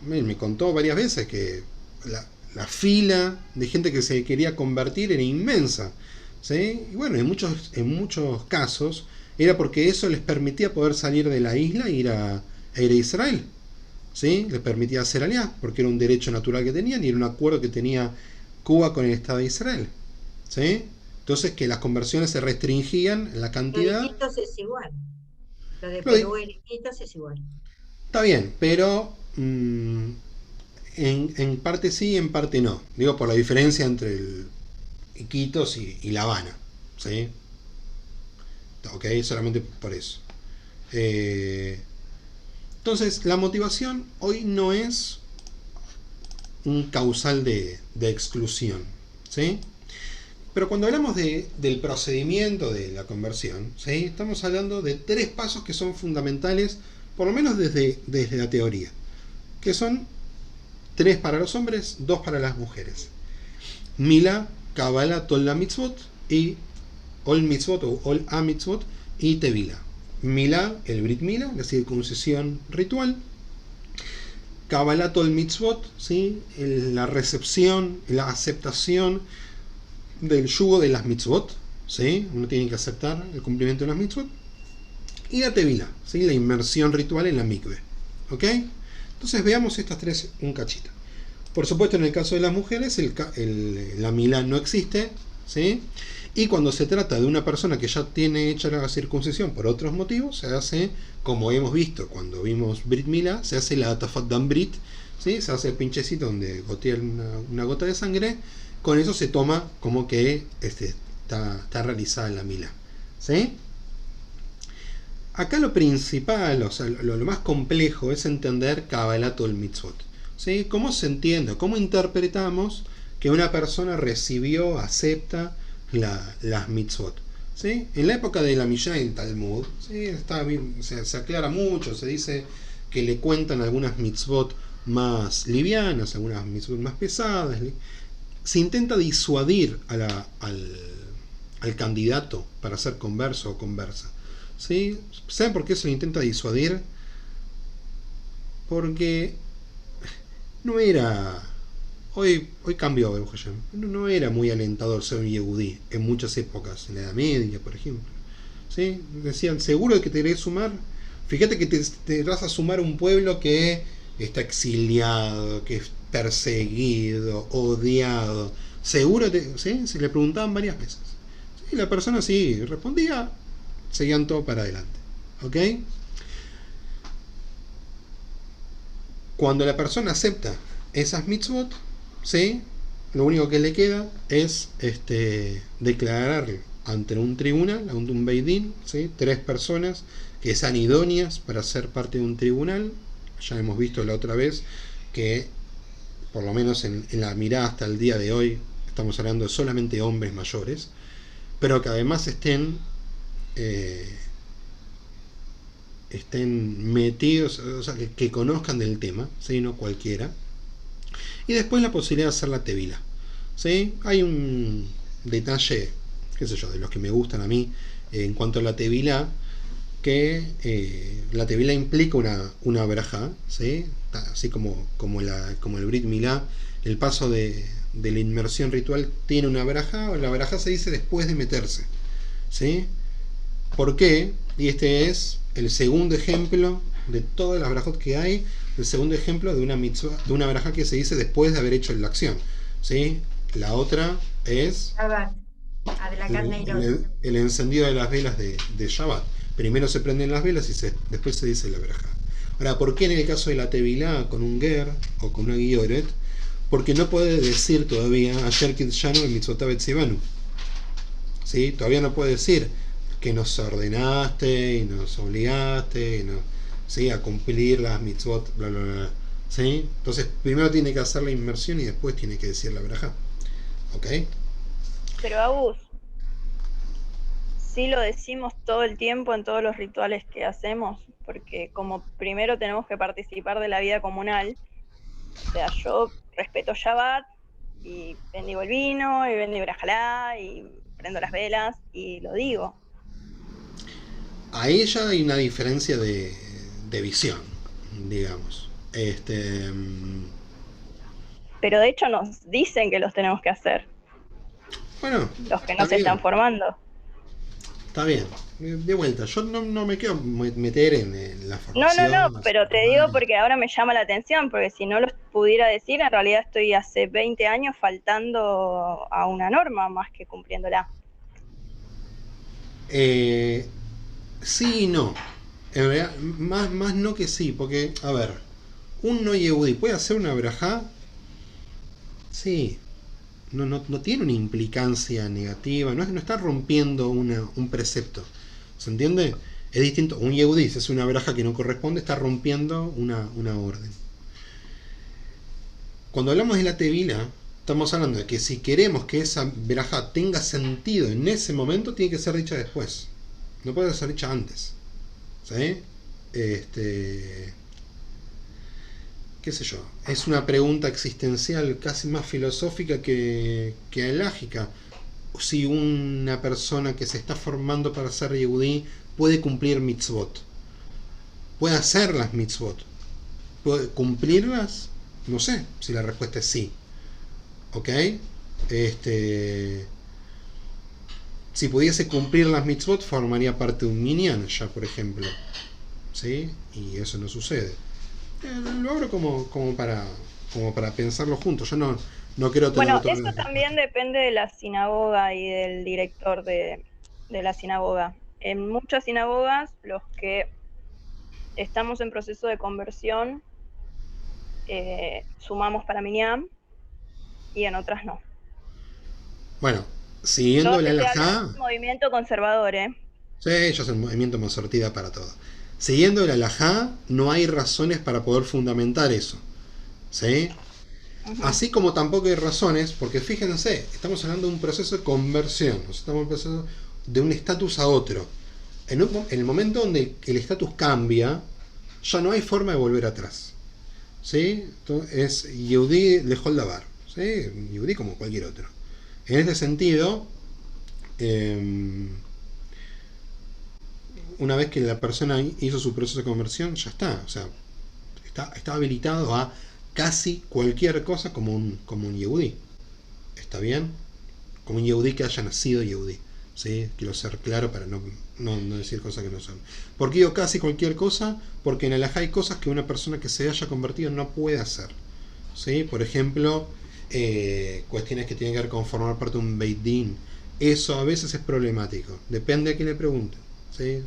Me contó varias veces que la fila de gente que se quería convertir era inmensa, ¿sí? Y bueno, en muchos casos era porque eso les permitía poder salir de la isla e ir a Israel, ¿sí? Les permitía hacer aliá, porque era un derecho natural que tenían y era un acuerdo que tenía Cuba con el Estado de Israel, ¿sí? Entonces, que las conversiones se restringían en la cantidad. Lo de Iquitos es igual. Lo de Perú en Iquitos es igual. Está bien, pero en parte sí, en parte no. Digo, por la diferencia entre Iquitos y La Habana, ¿sí? Ok, solamente por eso. Entonces, la motivación hoy no es un causal de exclusión, ¿sí? Pero cuando hablamos del procedimiento de la conversión, ¿sí? Estamos hablando de 3 pasos que son fundamentales, por lo menos desde la teoría, que son 3 para los hombres, 2 para las mujeres. Mila, Kabbalah, Tol la Mitzvot, y Ol Mitzvot o Ol a Mitzvot, y Tevila. Mila, el Brit Mila, la circuncisión ritual. Kabbalah Tol Mitzvot, ¿sí? La recepción, la aceptación del yugo de las mitzvot, ¿sí? Uno tiene que aceptar el cumplimiento de las mitzvot. Y la tevila, ¿sí? La inmersión ritual en la mikve, ¿ok? Entonces veamos estas 3 un cachito. Por supuesto, en el caso de las mujeres, la milá no existe, ¿sí? Y cuando se trata de una persona que ya tiene hecha la circuncisión por otros motivos, se hace, como hemos visto cuando vimos Brit Milá, se hace la Atafat Dan Brit, ¿sí? Se hace el pinchecito donde gotea una gota de sangre. Con eso se toma como que está realizada la milá, ¿sí? Acá lo principal, o sea, lo más complejo es entender Kabbalah Tol Mitzvot, ¿sí? ¿Cómo se entiende? ¿Cómo interpretamos que una persona recibió, acepta las mitzvot? ¿Sí? En la época de la Mishnah y el Talmud, ¿sí? Se aclara mucho, se dice que le cuentan algunas mitzvot más livianas, algunas mitzvot más pesadas. Se intenta disuadir al candidato para ser converso o conversa, ¿sí? ¿Saben por qué se lo intenta disuadir? Porque no era... Hoy cambió, Baruch Hashem. No era muy alentador ser un yehudí en muchas épocas, en la Edad Media, por ejemplo, ¿sí? Decían, ¿seguro que te querés sumar? Fíjate que te vas a sumar a un pueblo que está exiliado, que es perseguido, odiado. ¿Seguro? ¿Sí? Se le preguntaban varias veces. Y la persona sí respondía, seguían todo para adelante. ¿Ok? Cuando la persona acepta esas mitzvot, ¿sí? Lo único que le queda es declarar ante un tribunal, ante un Beidín, ¿sí? 3 personas que sean idóneas para ser parte de un tribunal. Ya hemos visto la otra vez que, por lo menos en la mirada hasta el día de hoy, estamos hablando de solamente hombres mayores, pero que además estén metidos, o sea, que conozcan del tema, ¿sí? No cualquiera. Y después la posibilidad de hacer la tevila, ¿sí? Hay un detalle, qué sé yo, de los que me gustan a mí, en cuanto a la tevila, que la tevila implica una verajá, ¿sí? Así como el Brit Milá, el paso de la inmersión ritual tiene una verajá. La verajá se dice después de meterse, ¿sí? ¿Por qué? Y este es el segundo ejemplo de todas las verajot que hay, el segundo ejemplo de una mitzvah, de una verajá que se dice después de haber hecho la acción, ¿sí? La otra es de la carne y el encendido de las velas de Shabbat. Primero se prenden las velas y después se dice la verajá. Ahora, ¿por qué en el caso de la tevilá con un ger o con una guioret? Porque no puede decir todavía ayer Kidshanu en Mitzvotavet Sivanu, ¿sí? Todavía no puede decir que nos ordenaste y nos obligaste, ¿sí? A cumplir las mitzvot, bla bla bla, ¿sí? Entonces primero tiene que hacer la inmersión y después tiene que decir la verajá, ¿ok? Pero Agus, sí lo decimos todo el tiempo en todos los rituales que hacemos, porque como primero tenemos que participar de la vida comunal, o sea, yo respeto Shabbat y bendigo el vino y bendigo la jalá y prendo las velas y lo digo. A ella hay una diferencia de visión, digamos. Pero de hecho nos dicen que los tenemos que hacer. Bueno, los que no se están formando. Está bien. De vuelta, yo no me quiero meter en la formación. No, pero te digo porque ahora me llama la atención, porque si no lo pudiera decir, en realidad estoy hace 20 años faltando a una norma más que cumpliéndola. Sí y no. En realidad, más no que sí, porque, a ver, un no yehudí puede hacer una verajá, sí, no tiene una implicancia negativa, no está rompiendo un precepto. ¿Se entiende? Es distinto. Un yehudí, si es una veraja que no corresponde, está rompiendo una orden. Cuando hablamos de la tevila, estamos hablando de que si queremos que esa veraja tenga sentido en ese momento, tiene que ser dicha después. No puede ser dicha antes. ¿Sí? Qué sé yo. Es una pregunta existencial casi más filosófica que halágica. Si una persona que se está formando para ser yehudí puede cumplir mitzvot, puede hacer las mitzvot, puede cumplirlas, no sé si la respuesta es sí. ¿Ok? Si pudiese cumplir las mitzvot, formaría parte de un minyan ya, por ejemplo. ¿Sí? Y eso no sucede. Lo abro como para pensarlo juntos. Yo no quiero tener Bueno, eso también depende de la sinagoga y del director de la sinagoga. En muchas sinagogas, los que estamos en proceso de conversión, sumamos para minyan, y en otras no. Bueno, siguiendo la halajá, movimiento conservador, sí, yo soy un movimiento masortida para todo. Siguiendo la halajá, no hay razones para poder fundamentar eso. ¿Sí? Uh-huh. Así como tampoco hay razones, porque fíjense, estamos hablando de un proceso de conversión, estamos en un proceso de un estatus a otro. En el momento donde el estatus cambia, ya no hay forma de volver atrás. ¿Sí? Entonces, es Yehudí lejol davar. ¿Sí? Yehudí como cualquier otro. En este sentido, una vez que la persona hizo su proceso de conversión, ya está. O sea, está habilitado a casi cualquier cosa como un yehudí. ¿Está bien? Como un yehudí que haya nacido yehudí. ¿Sí? Quiero ser claro para no decir cosas que no son. ¿Por qué digo casi cualquier cosa? Porque en el halajá hay cosas que una persona que se haya convertido no puede hacer. ¿Sí? Por ejemplo, cuestiones que tienen que ver con formar parte de un Beit Din. Eso a veces es problemático. Depende a quién le pregunte. ¿Sí?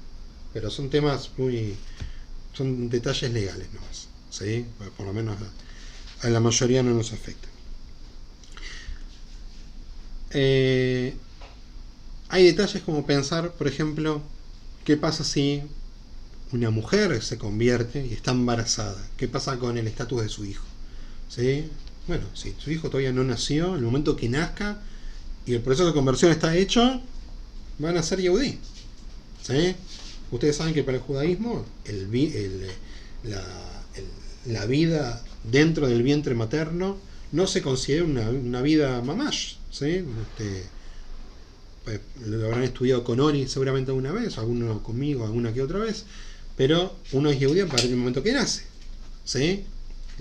Pero son temas son detalles legales nomás. ¿Sí? Por lo menos a la mayoría no nos afecta. Hay detalles como pensar, por ejemplo, ¿qué pasa si una mujer se convierte y está embarazada? ¿Qué pasa con el estatus de su hijo? ¿Sí? Bueno, si su hijo todavía no nació, en el momento que nazca y el proceso de conversión está hecho, van a ser yehudí. ¿Sí? Ustedes saben que para el judaísmo la vida dentro del vientre materno no se considera una vida mamash. ¿Sí? Lo habrán estudiado con Ori seguramente alguna vez, alguno conmigo, alguna que otra vez, pero uno es yehudí a partir del momento que nace. ¿Sí?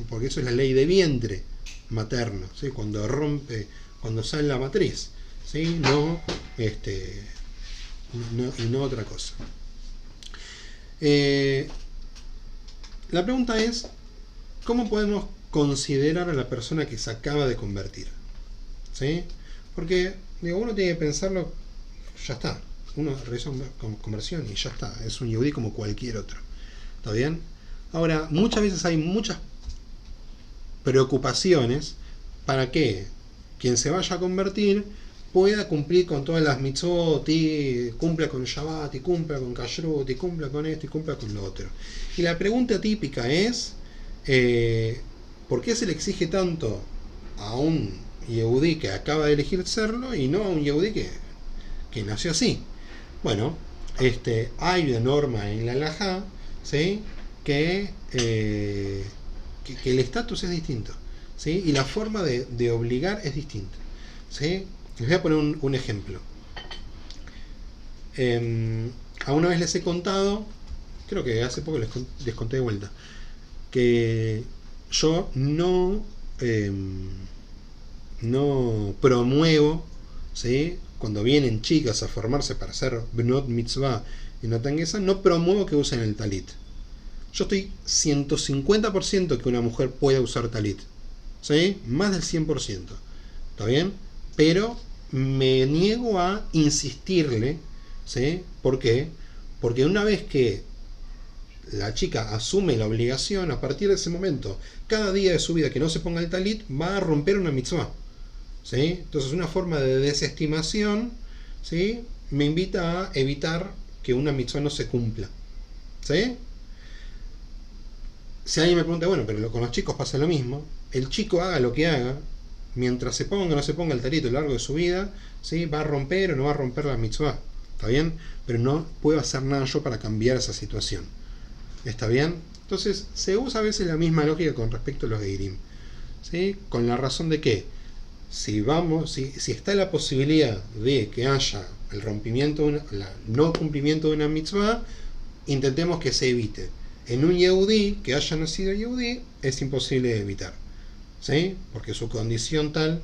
Porque eso es la ley de vientre materno. ¿Sí? Cuando sale la matriz. ¿Sí? Y no otra cosa. La pregunta es, ¿cómo podemos considerar a la persona que se acaba de convertir? ¿Sí? Porque uno tiene que pensarlo, ya está, uno realiza una conversión y ya está, es un yehudí como cualquier otro. ¿Está bien? Ahora, muchas veces hay muchas preocupaciones para que quien se vaya a convertir pueda cumplir con todas las mitzvot, y cumpla con Shabbat, y cumpla con Kashrut, y cumpla con esto, y cumpla con lo otro. Y la pregunta típica es, ¿por qué se le exige tanto a un yehudí que acaba de elegir serlo y no a un yehudí que nació así? Bueno, hay una norma en la halajá, ¿sí? que el estatus es distinto, ¿sí? Y la forma de obligar es distinta, ¿sí? Les voy a poner un ejemplo. A una vez les he contado, creo que hace poco les conté de vuelta, que yo no promuevo, ¿sí? Cuando vienen chicas a formarse para hacer Bnot Mitzvah y Natan Gesed, no promuevo que usen el talit. Yo estoy 150% que una mujer pueda usar talit, ¿sí? Más del 100%. ¿Está bien? Pero me niego a insistirle, ¿sí? ¿Por qué? Porque una vez que la chica asume la obligación, a partir de ese momento, cada día de su vida que no se ponga el talit, va a romper una mitzvah. ¿sí? Entonces una forma de desestimación, ¿sí?, me invita a evitar que una mitzvah no se cumpla, ¿sí? Si alguien me pregunta, bueno, pero con los chicos pasa lo mismo, el chico haga lo que haga, mientras se ponga o no se ponga el tarito a lo largo de su vida, ¿sí?, va a romper o no va a romper la mitzvah, ¿está bien? Pero no puedo hacer nada yo para cambiar esa situación, ¿está bien? Entonces se usa a veces la misma lógica con respecto a los Geirim, ¿sí? Con la razón de que si está la posibilidad de que haya el rompimiento, el no cumplimiento de una mitzvah, intentemos que se evite. En un Yehudí que haya nacido Yehudí es imposible de evitar, ¿sí? Porque su condición tal,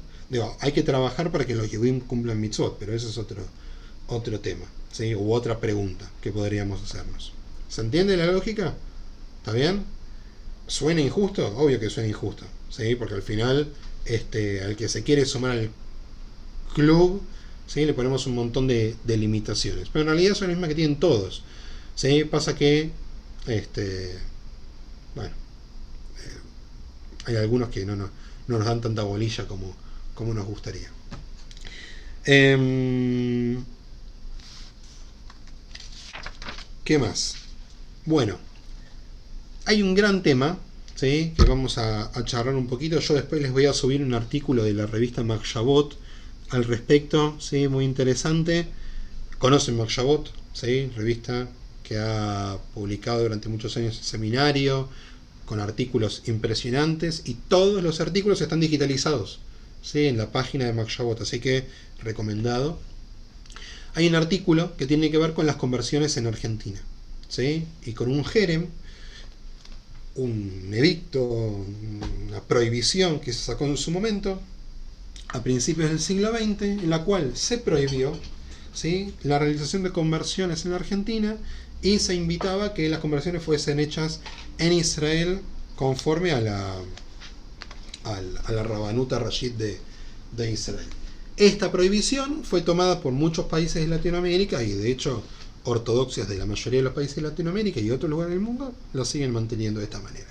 hay que trabajar para que los Yehudim cumplan mitzvot, pero ese es otro tema, ¿sí? U otra pregunta que podríamos hacernos. ¿Se entiende la lógica? ¿Está bien? ¿Suena injusto? Obvio que suena injusto, ¿sí? Porque al final al que se quiere sumar al club, ¿sí?, le ponemos un montón de limitaciones, pero en realidad son las mismas que tienen todos, ¿sí? Pasa que bueno, hay algunos que no nos dan tanta bolilla como nos gustaría. ¿Qué más? Bueno, hay un gran tema, ¿sí?, que vamos a charlar un poquito. Yo después les voy a subir un artículo de la revista Magshabot al respecto, ¿sí?, muy interesante. ¿Conocen Magshabot? ¿Sí? Revista que ha publicado durante muchos años el seminario, con artículos impresionantes, y todos los artículos están digitalizados, ¿sí?, en la página de Magshabot, así que recomendado. Hay un artículo que tiene que ver con las conversiones en Argentina, ¿sí?, y con un jerem, un edicto, una prohibición que se sacó en su momento a principios del siglo XX, en la cual se prohibió, ¿sí?, la realización de conversiones en la Argentina, y se invitaba a que las conversiones fuesen hechas en Israel conforme a la Rabanuta Rashid de Israel. Esta prohibición fue tomada por muchos países de Latinoamérica, y de hecho ortodoxias de la mayoría de los países de Latinoamérica y otros lugares del mundo lo siguen manteniendo de esta manera.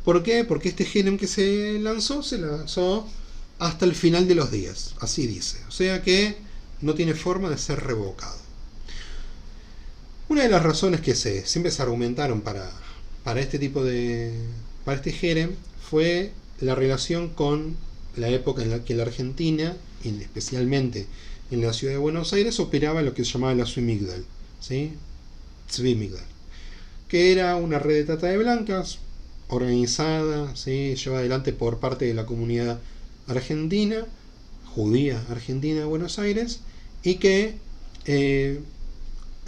¿Por qué? Porque este jerem que se lanzó hasta el final de los días, así dice, o sea que no tiene forma de ser revocado. Una de las razones que siempre se argumentaron para este tipo para este jerem fue la relación con la época en la que la Argentina, y especialmente en la ciudad de Buenos Aires, operaba lo que se llamaba la Tzvi Migdal, ¿sí?, Tzvi Migdal, que era una red de trata de blancas organizada, ¿sí?, llevada adelante por parte de la comunidad argentina, judía argentina de Buenos Aires, y que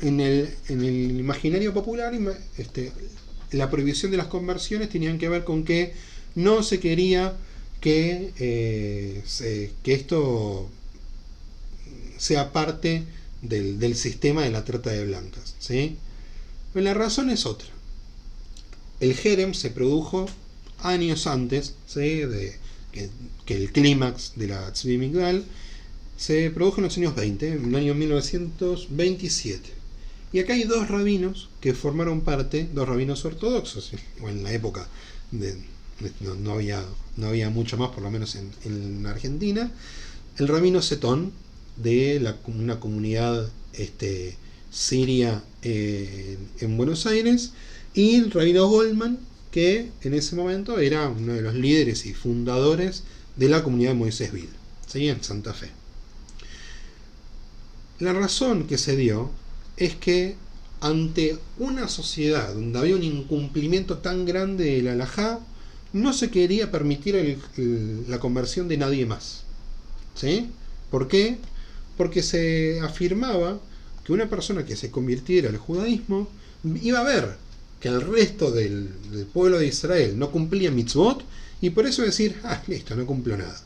en el imaginario popular, la prohibición de las conversiones tenían que ver con que no se quería que esto sea parte del sistema de la trata de blancas, ¿sí? Pero la razón es otra. El jerem se produjo años antes, ¿sí?, que el clímax de la Tzvi Migdal se produjo en los años 20, en el año 1927. Y acá hay dos rabinos que formaron parte, dos rabinos ortodoxos, o en la época no había mucho más, por lo menos en Argentina. El rabino Setón, de una comunidad siria en Buenos Aires, y el rabino Goldman, que en ese momento era uno de los líderes y fundadores de la comunidad de Moisésville, ¿sí?, en Santa Fe. La razón que se dio es que ante una sociedad donde había un incumplimiento tan grande de la halajá, no se quería permitir la conversión de nadie más, ¿sí? ¿Por qué? Porque se afirmaba que una persona que se convirtiera al judaísmo iba a ver que el resto del pueblo de Israel no cumplía mitzvot, y por eso decir, listo, no cumplo nada.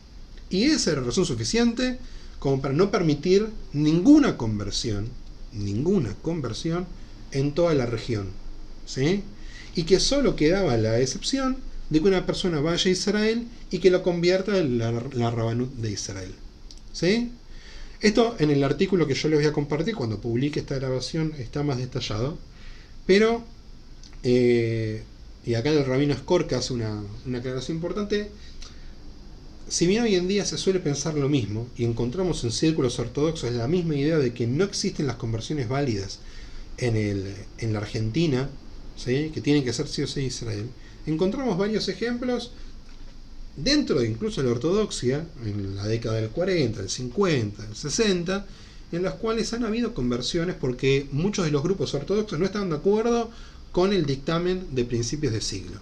Y esa era razón suficiente como para no permitir ninguna conversión en toda la región, ¿sí? Y que solo quedaba la excepción de que una persona vaya a Israel y que lo convierta en la Rabanut de Israel, ¿sí? Esto en el artículo que yo les voy a compartir cuando publique esta grabación está más detallado, pero y acá el rabino Skorka hace una aclaración importante. si bien hoy en día se suele pensar lo mismo, y encontramos en círculos ortodoxos la misma idea de que no existen las conversiones válidas en la Argentina, ¿sí? Que tienen que ser sí o sí Israel, encontramos varios ejemplos dentro de incluso la ortodoxia, en la década del 40, el 50, el 60, en las cuales han habido conversiones porque muchos de los grupos ortodoxos no estaban de acuerdo con el dictamen de principios de siglo.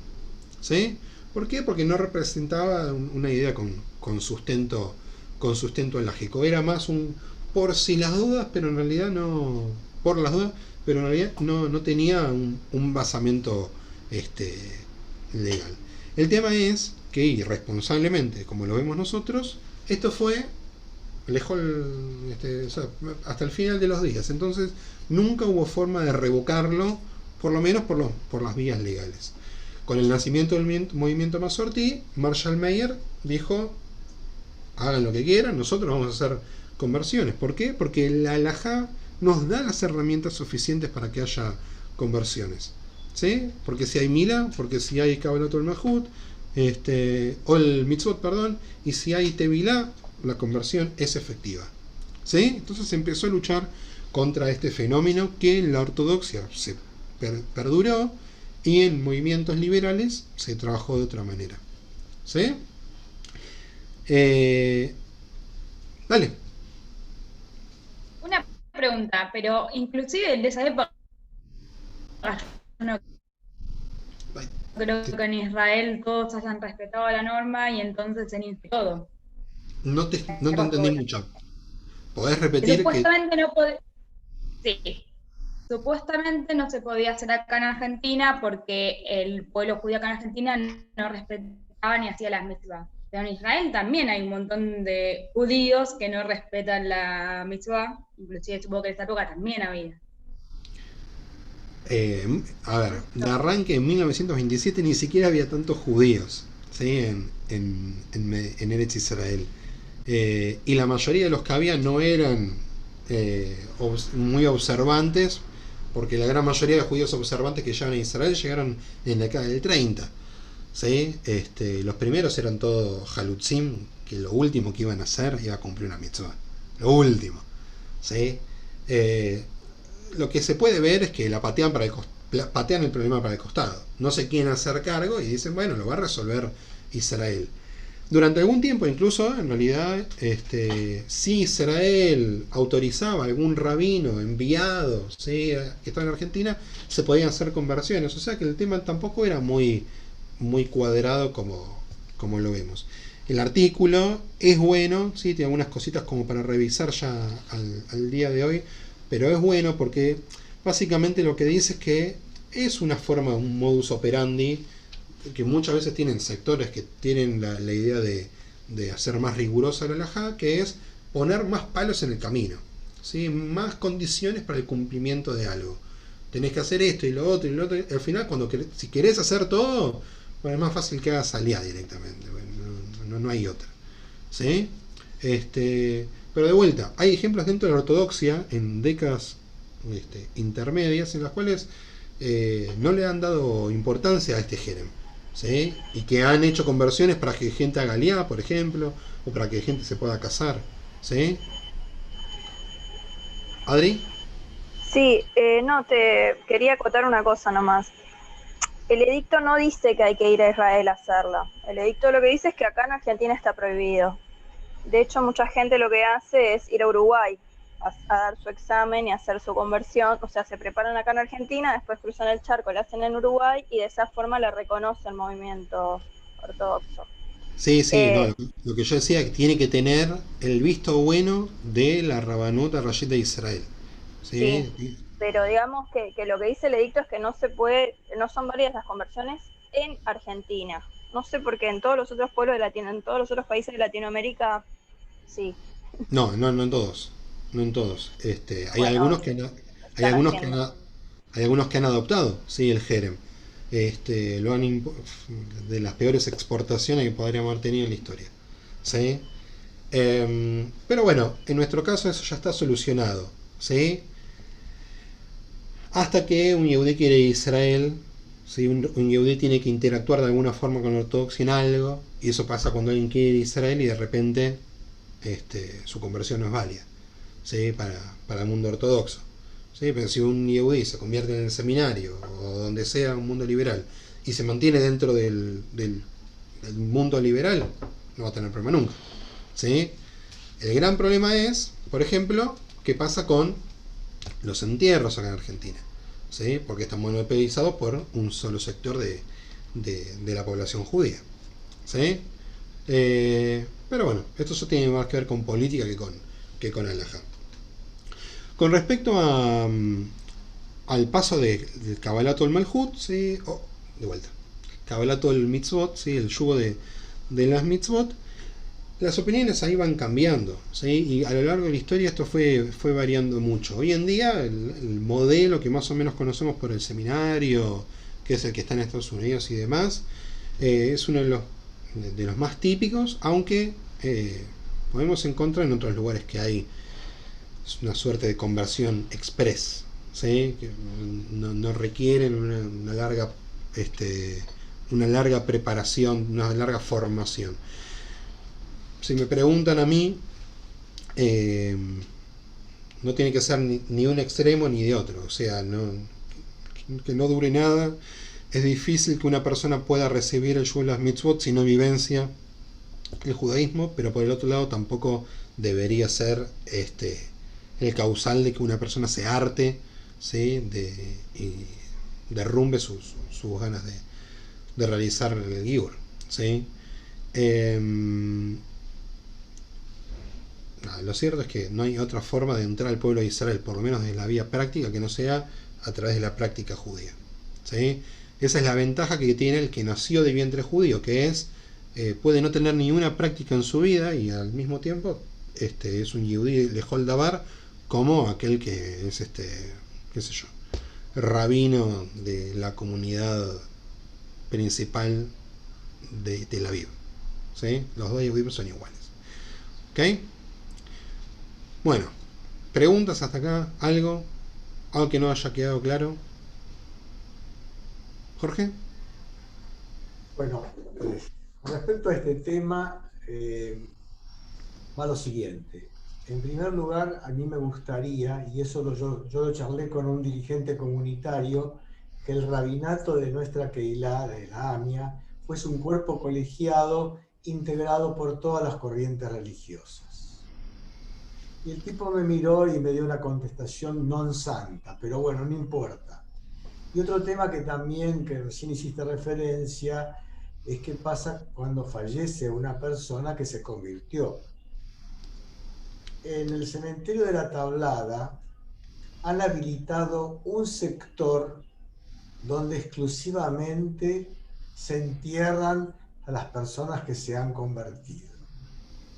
¿Sí? ¿Por qué? Porque no representaba una idea con sustento lógico. Era más un por si las dudas, pero en realidad no. Por las dudas, pero en realidad no tenía un basamento legal. El tema es que irresponsablemente, como lo vemos nosotros, esto fue hasta el final de los días. Entonces nunca hubo forma de revocarlo, por lo menos por las vías legales. Con el nacimiento del movimiento Masortí, Marshall Mayer dijo: hagan lo que quieran, nosotros vamos a hacer conversiones. ¿Por qué? Porque la halajá nos da las herramientas suficientes para que haya conversiones. ¿Sí? Porque si hay Mila, porque si hay Kabbalat ol Mahut, o el Mitzvot, perdón, y si hay Tevilá, la conversión es efectiva. ¿Sí? Entonces se empezó a luchar contra este fenómeno que en la ortodoxia se perduró y en movimientos liberales se trabajó de otra manera. ¿Sí? Dale. Una pregunta, pero inclusive en esa época no creo que en Israel todos hayan respetado la norma y entonces en todo. No te entendí mucho. ¿Podés repetir? Supuestamente no podía. Sí. Supuestamente no se podía hacer acá en Argentina porque el pueblo judío acá en Argentina no respetaba ni hacía las mitzvah. Pero en Israel también hay un montón de judíos que no respetan la mitzvah, inclusive supongo que en esta época también había. A ver, de arranque en 1927 ni siquiera había tantos judíos, ¿sí? en Eretz Israel. Y la mayoría de los que había no eran muy observantes, porque la gran mayoría de judíos observantes que llegaron a Israel llegaron en la década del 30. ¿Sí? Los primeros eran todos halutzim, que lo último que iban a hacer iba a cumplir una mitzvah. Lo último. ¿Sí? Lo que se puede ver es que la patean el problema para el costado. No se quieren hacer cargo y dicen, bueno, lo va a resolver Israel. Durante algún tiempo, incluso, en realidad, si Israel autorizaba a algún rabino enviado, ¿sí? que estaba en Argentina, se podían hacer conversiones. O sea que el tema tampoco era muy cuadrado como lo vemos. El artículo es bueno, ¿sí? Tiene algunas cositas como para revisar ya al día de hoy, pero es bueno porque básicamente lo que dice es que es una forma, un modus operandi, que muchas veces tienen sectores que tienen la idea de hacer más rigurosa la halajá, que es poner más palos en el camino, ¿sí? Más condiciones para el cumplimiento de algo. Tenés que hacer esto y lo otro y lo otro. Al final, si querés hacer todo, bueno, es más fácil que hagas aliá directamente. Bueno, no hay otra. ¿Sí? Pero de vuelta, hay ejemplos dentro de la ortodoxia en décadas intermedias en las cuales no le han dado importancia a este jerem. ¿Sí? Y que han hecho conversiones para que gente haga aliá, por ejemplo, o para que gente se pueda casar. ¿Sí? ¿Adri? Sí, no, te quería acotar una cosa nomás. El edicto no dice que hay que ir a Israel a hacerla. El edicto lo que dice es que acá en Argentina está prohibido. De hecho, mucha gente lo que hace es ir a Uruguay a dar su examen y hacer su conversión. O sea, se preparan acá en Argentina, después cruzan el charco, la hacen en Uruguay y de esa forma la reconoce el movimiento ortodoxo. Sí, no, lo que yo decía es que tiene que tener el visto bueno de la Rabanut Rashid de Israel. Sí. Pero digamos que lo que dice el edicto es que no se puede, no son válidas las conversiones en Argentina. No sé por qué en todos los otros pueblos en todos los otros países de Latinoamérica, sí. No en todos. No en todos. Hay Bueno, algunos que hay algunos que han adoptado, sí, el jerem. Lo han de las peores exportaciones que podríamos haber tenido en la historia. ¿Sí? Pero bueno, en nuestro caso eso ya está solucionado. ¿Sí? Hasta que un yehudí quiere ir a Israel, ¿sí? Un yehudí tiene que interactuar de alguna forma con la ortodoxia en algo, y eso pasa cuando alguien quiere ir a Israel y de repente su conversión no es válida, ¿sí? Para el mundo ortodoxo. ¿Sí? Pero si un yehudí se convierte en el seminario o donde sea un mundo liberal y se mantiene dentro del mundo liberal, no va a tener problema nunca, ¿sí? El gran problema es, por ejemplo, qué pasa con los entierros acá en Argentina, ¿sí? Porque están monopolizados por un solo sector de la población judía, ¿sí? Pero bueno, esto eso tiene más que ver con política que con halajá. Con respecto al paso del Kabbalat al Malhut, ¿sí? De vuelta, Kabbalat al Mitzvot, ¿sí? El yugo de las Mitzvot, las opiniones ahí van cambiando, ¿sí? Y a lo largo de la historia esto fue variando mucho. Hoy en día el modelo que más o menos conocemos por el seminario, que es el que está en Estados Unidos y demás, es uno de los más típicos, aunque podemos encontrar en otros lugares que hay una suerte de conversión express, ¿sí? Que no requieren una larga preparación, una larga formación. Si me preguntan a mí, no tiene que ser ni un extremo ni de otro, o sea, que no dure nada. Es difícil que una persona pueda recibir el yugo de las mitzvot si no vivencia el judaísmo, pero por el otro lado tampoco debería ser el causal de que una persona se harte, ¿sí? Y derrumbe sus ganas de realizar el gibur, ¿sí? Lo cierto es que no hay otra forma de entrar al pueblo de Israel, por lo menos desde la vía práctica, que no sea a través de la práctica judía, ¿sí? Esa es la ventaja que tiene el que nació de vientre judío, que es puede no tener ni una práctica en su vida y al mismo tiempo es un yehudí lejol davar, como aquel que es qué sé yo, rabino de la comunidad principal de Tel Aviv, ¿sí? Los dos yehudim son iguales, ¿ok? Bueno, preguntas hasta acá, algo que no haya quedado claro. Jorge. Bueno, con respecto a este tema, va lo siguiente. En primer lugar, a mí me gustaría, y eso yo lo charlé con un dirigente comunitario, que el rabinato de nuestra Keilah, de la AMIA, fuese un cuerpo colegiado integrado por todas las corrientes religiosas. Y el tipo me miró y me dio una contestación non santa, pero bueno, no importa. Y otro tema que recién hiciste referencia, es qué pasa cuando fallece una persona que se convirtió. En el cementerio de la Tablada han habilitado un sector donde exclusivamente se entierran a las personas que se han convertido.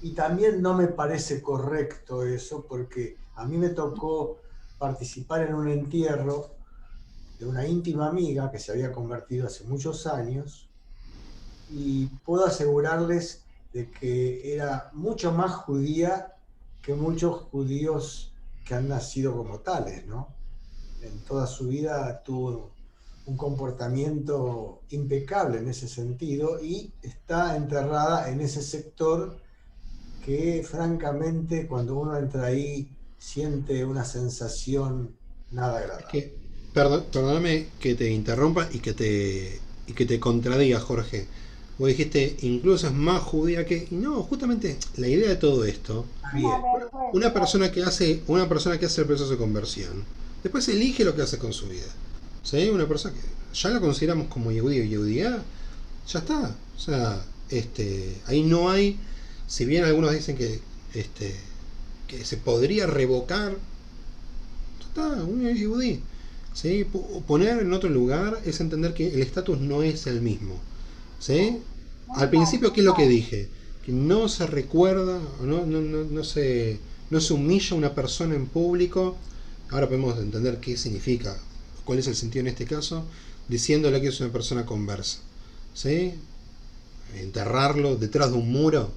Y también no me parece correcto eso, porque a mí me tocó participar en un entierro de una íntima amiga que se había convertido hace muchos años, y puedo asegurarles de que era mucho más judía que muchos judíos que han nacido como tales, ¿no? En toda su vida tuvo un comportamiento impecable en ese sentido y está enterrada en ese sector que francamente cuando uno entra ahí siente una sensación nada agradable. Perdóname que te interrumpa y que te contradiga, Jorge. Vos dijiste, incluso es más judía que... No, justamente la idea de todo esto, una persona que hace el proceso de conversión, después elige lo que hace con su vida, ¿sí? Una persona que ya la consideramos como yehudí o yehudía, ya está. O sea, ahí no hay... Si bien algunos dicen que se podría revocar, ya está, un yehudí, ¿sí? Poner en otro lugar es entender que el estatus no es el mismo, ¿sí? Al principio, ¿qué es lo que dije? Que no se recuerda, no se humilla a una persona en público. Ahora podemos entender qué significa, cuál es el sentido en este caso, diciéndole que es una persona conversa, ¿sí? Enterrarlo detrás de un muro,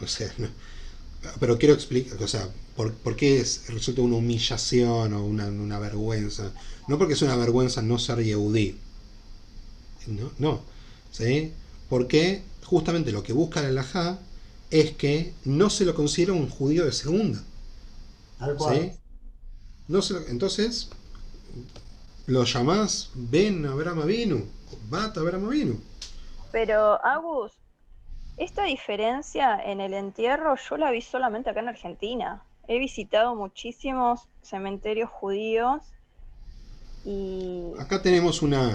o sea, pero quiero explicar, o sea, ¿por qué resulta una humillación o una vergüenza? No porque es una vergüenza no ser yehudí, no, ¿sí? Porque justamente lo que busca la halajá es que no se lo considera un judío de segunda, Tal cual. ¿sí? Entonces, lo llamás Ben Abraham Avinu, Bat Abraham Avinu. Pero, Agus, esta diferencia en el entierro yo la vi solamente acá en Argentina. He visitado muchísimos cementerios judíos y Acá tenemos una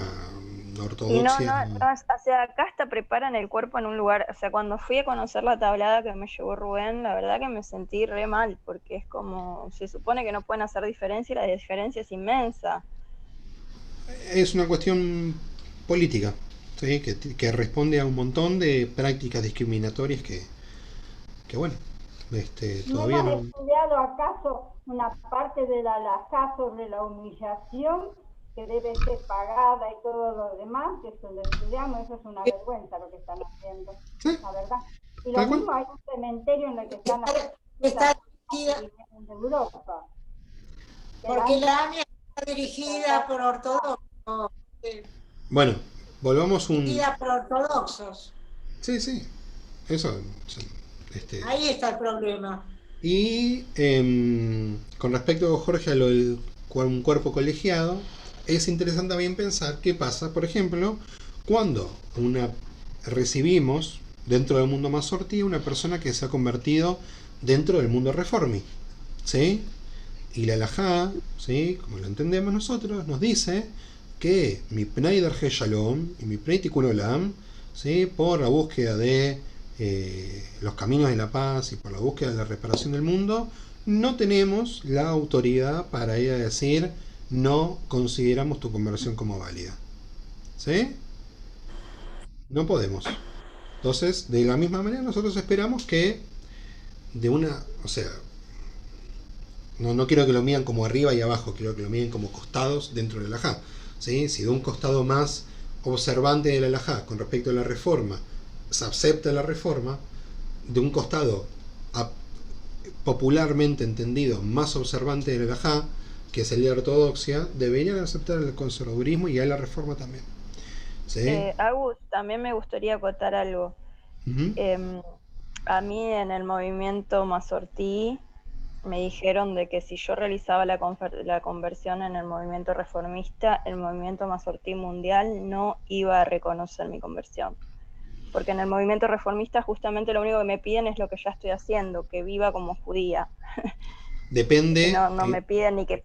no, ortodoxia. o sea, acá hasta preparan el cuerpo en un lugar, o sea, cuando fui a conocer la tablada que me llevó Rubén, la verdad que me sentí re mal, porque es como, se supone que no pueden hacer diferencia y la diferencia es inmensa. Es una cuestión política, ¿sí? Que responde a un montón de prácticas discriminatorias que bueno, ¿No todavía hemos no. estudiado acaso una parte de la halajá sobre la humillación que debe ser pagada y todo lo demás? Que eso lo estudiamos, eso es una vergüenza lo que están haciendo, Sí, la verdad. Y lo tal cual. mismo hay un cementerio en el que están Está dirigida, de Europa. Que porque la- la AMIA está dirigida por ortodoxos. Bueno, volvamos un. Dirigida por ortodoxos. Sí, eso. Ahí está el problema. Y con respecto, Jorge, a lo del un cuerpo colegiado, es interesante también pensar qué pasa, por ejemplo, cuando recibimos dentro del mundo masortí una persona que se ha convertido dentro del mundo reformi, ¿sí? Y la halajá, ¿sí? Como lo entendemos nosotros, nos dice que mi pnei derje shalom y mi pnei tikkun olam, ¿sí? Por la búsqueda de los caminos de la paz y por la búsqueda de la reparación del mundo, no tenemos la autoridad para ir a decir no consideramos tu conversión como válida, ¿sí? No podemos. Entonces, de la misma manera, nosotros esperamos que o sea, no quiero que lo midan como arriba y abajo, quiero que lo midan como costados dentro de la halajá, ¿sí? Si de un costado más observante de la halajá con respecto a la reforma se acepta la reforma, de un costado popularmente entendido más observante de la halajá, que es el de la ortodoxia, deberían aceptar el conservadurismo y a la reforma también, ¿sí? Agus, también me gustaría acotar algo. Uh-huh. A mí en el movimiento masortí me dijeron de que si yo realizaba la conversión en el movimiento reformista, el movimiento masortí mundial no iba a reconocer mi conversión. Porque en el movimiento reformista justamente lo único que me piden es lo que ya estoy haciendo, que viva como judía. Depende. No me piden ni que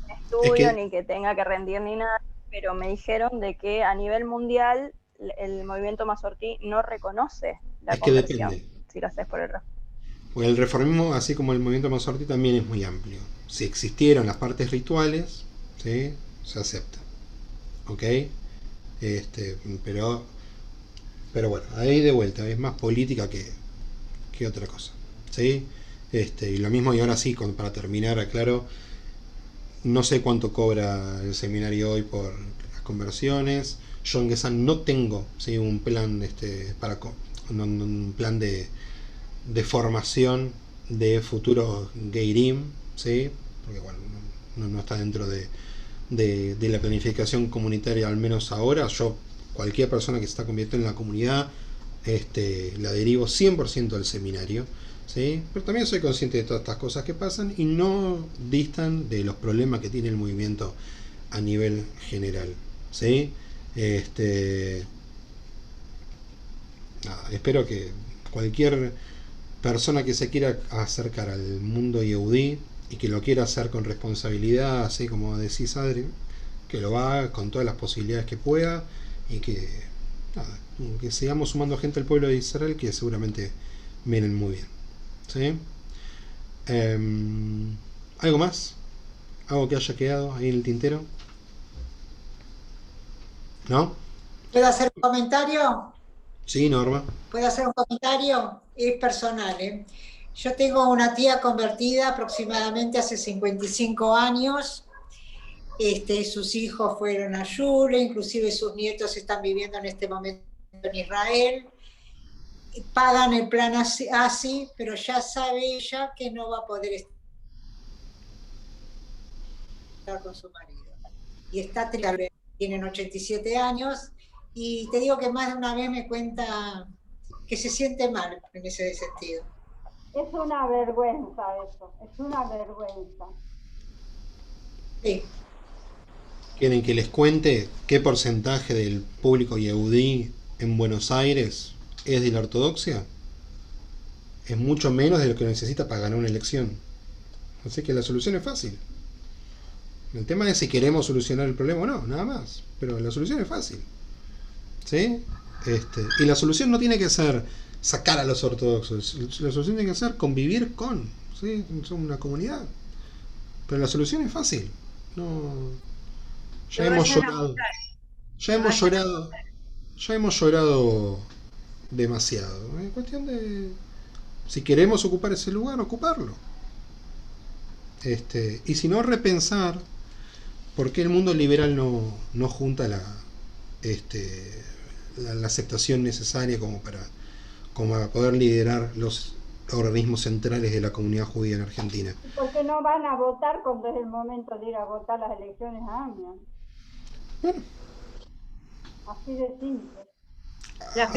estudio, ni que tenga que rendir ni nada, pero me dijeron de que a nivel mundial el movimiento masortí no reconoce la conversión. Depende. Si lo haces por el reformismo. Porque el reformismo, así como el movimiento masortí, también es muy amplio. Si existieron las partes rituales, ¿sí? Se acepta, ¿ok? Pero bueno, ahí de vuelta, es más política que otra cosa, ¿sí? Y lo mismo, y ahora sí, para terminar, aclaro, no sé cuánto cobra el seminario hoy por las conversiones. Yo en Gesan no tengo, ¿sí? Un plan un plan de formación de futuros geirim, ¿sí? Porque bueno, no está dentro de la planificación comunitaria, al menos ahora. Cualquier persona que se está convirtiendo en la comunidad, la derivo 100% al seminario, ¿sí? Pero también soy consciente de todas estas cosas que pasan y no distan de los problemas que tiene el movimiento a nivel general, ¿sí? Espero que cualquier persona que se quiera acercar al mundo yehudí y que lo quiera hacer con responsabilidad, así como decís, Adri, que lo haga con todas las posibilidades que pueda y que sigamos sumando gente al pueblo de Israel, que seguramente vienen muy bien, ¿sí? ¿Algo más? ¿Algo que haya quedado ahí en el tintero? ¿No? ¿Puedo hacer un comentario? Sí, Norma. ¿Puedo hacer un comentario? Es personal, ¿eh? Yo tengo una tía convertida aproximadamente hace 55 años. Sus hijos fueron a Shule, inclusive sus nietos están viviendo en este momento en Israel. pagan el plan ASI, pero ya sabe ella que no va a poder estar con su marido. Y está triste, tienen 87 años, y te digo que más de una vez me cuenta que se siente mal en ese sentido. Es una vergüenza eso, es una vergüenza. Sí. ¿Quieren que les cuente qué porcentaje del público yehudí en Buenos Aires es de la ortodoxia? Es mucho menos de lo que necesita para ganar una elección. Así que la solución es fácil. El tema es si queremos solucionar el problema o no, nada más. Pero la solución es fácil. ¿Sí? Y la solución no tiene que ser sacar a los ortodoxos. La solución tiene que ser convivir con. ¿Sí? Son una comunidad. Pero la solución es fácil. No. Ya hemos llorado. Ya hemos llorado demasiado. Es cuestión de. Si queremos ocupar ese lugar, ocuparlo. Y si no, repensar por qué el mundo liberal no junta la aceptación necesaria como para poder liderar los organismos centrales de la comunidad judía en Argentina. ¿Por qué no van a votar cuando es el momento de ir a votar las elecciones a AMIA? Bueno. Así de simple. Las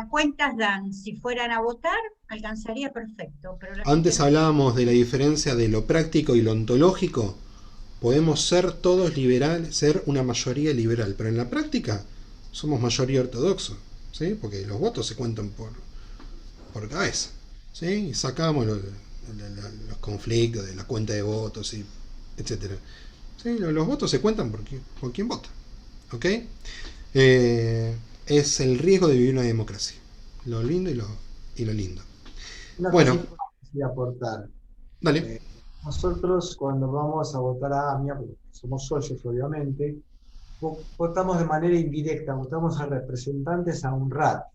cuentas dan, si fueran a votar, alcanzaría perfecto. Pero antes hablábamos de la diferencia de lo práctico y lo ontológico. Podemos ser todos liberales, ser una mayoría liberal, pero en la práctica somos mayoría ortodoxo, ¿sí? Porque los votos se cuentan por cabeza, ¿sí? Y sacamos los conflictos de la cuenta de votos, y etcétera. ¿Sí? Los votos se cuentan por quien vota, ¿ok? Es el riesgo de vivir una democracia, lo lindo y lo lindo. Bueno, quería aportar. Dale. Nosotros cuando vamos a votar a AMIA, porque somos socios obviamente, votamos de manera indirecta, votamos a representantes a un RAT,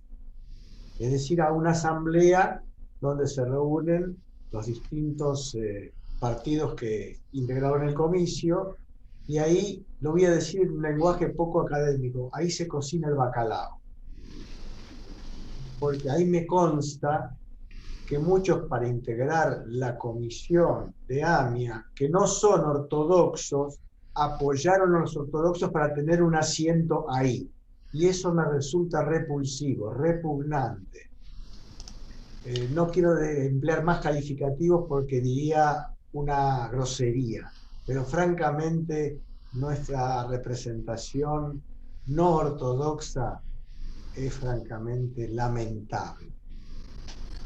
es decir, a una asamblea donde se reúnen los distintos partidos que integraron el comicio, y ahí, lo voy a decir en un lenguaje poco académico, ahí se cocina el bacalao. Porque ahí me consta que muchos para integrar la comisión de AMIA, que no son ortodoxos, apoyaron a los ortodoxos para tener un asiento ahí. Y eso me resulta repulsivo, repugnante. No quiero emplear más calificativos porque diría una grosería, pero francamente nuestra representación no ortodoxa es francamente lamentable.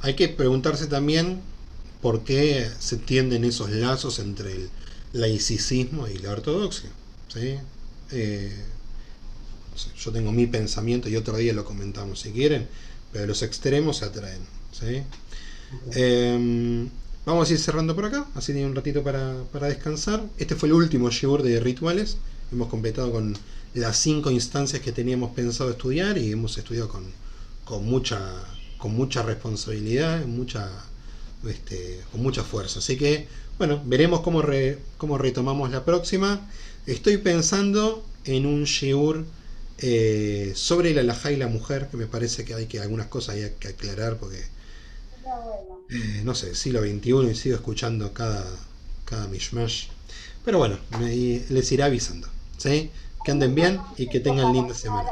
Hay que preguntarse también por qué se tienden esos lazos entre el laicismo y la ortodoxia, ¿sí? Yo tengo mi pensamiento y otro día lo comentamos si quieren, pero los extremos se atraen, ¿sí? Vamos a ir cerrando por acá, así tienen un ratito para descansar. Este fue el último shiur de rituales. Hemos completado con las 5 instancias que teníamos pensado estudiar y hemos estudiado con mucha responsabilidad, con mucha fuerza. Así que, bueno, veremos cómo retomamos la próxima. Estoy pensando en un shiur sobre la halajá y la mujer, que me parece que hay algunas cosas hay que aclarar porque no sé, siglo XXI y sigo escuchando cada mishmash. Pero bueno, les iré avisando, ¿sí? Que anden bien y que tengan linda semana.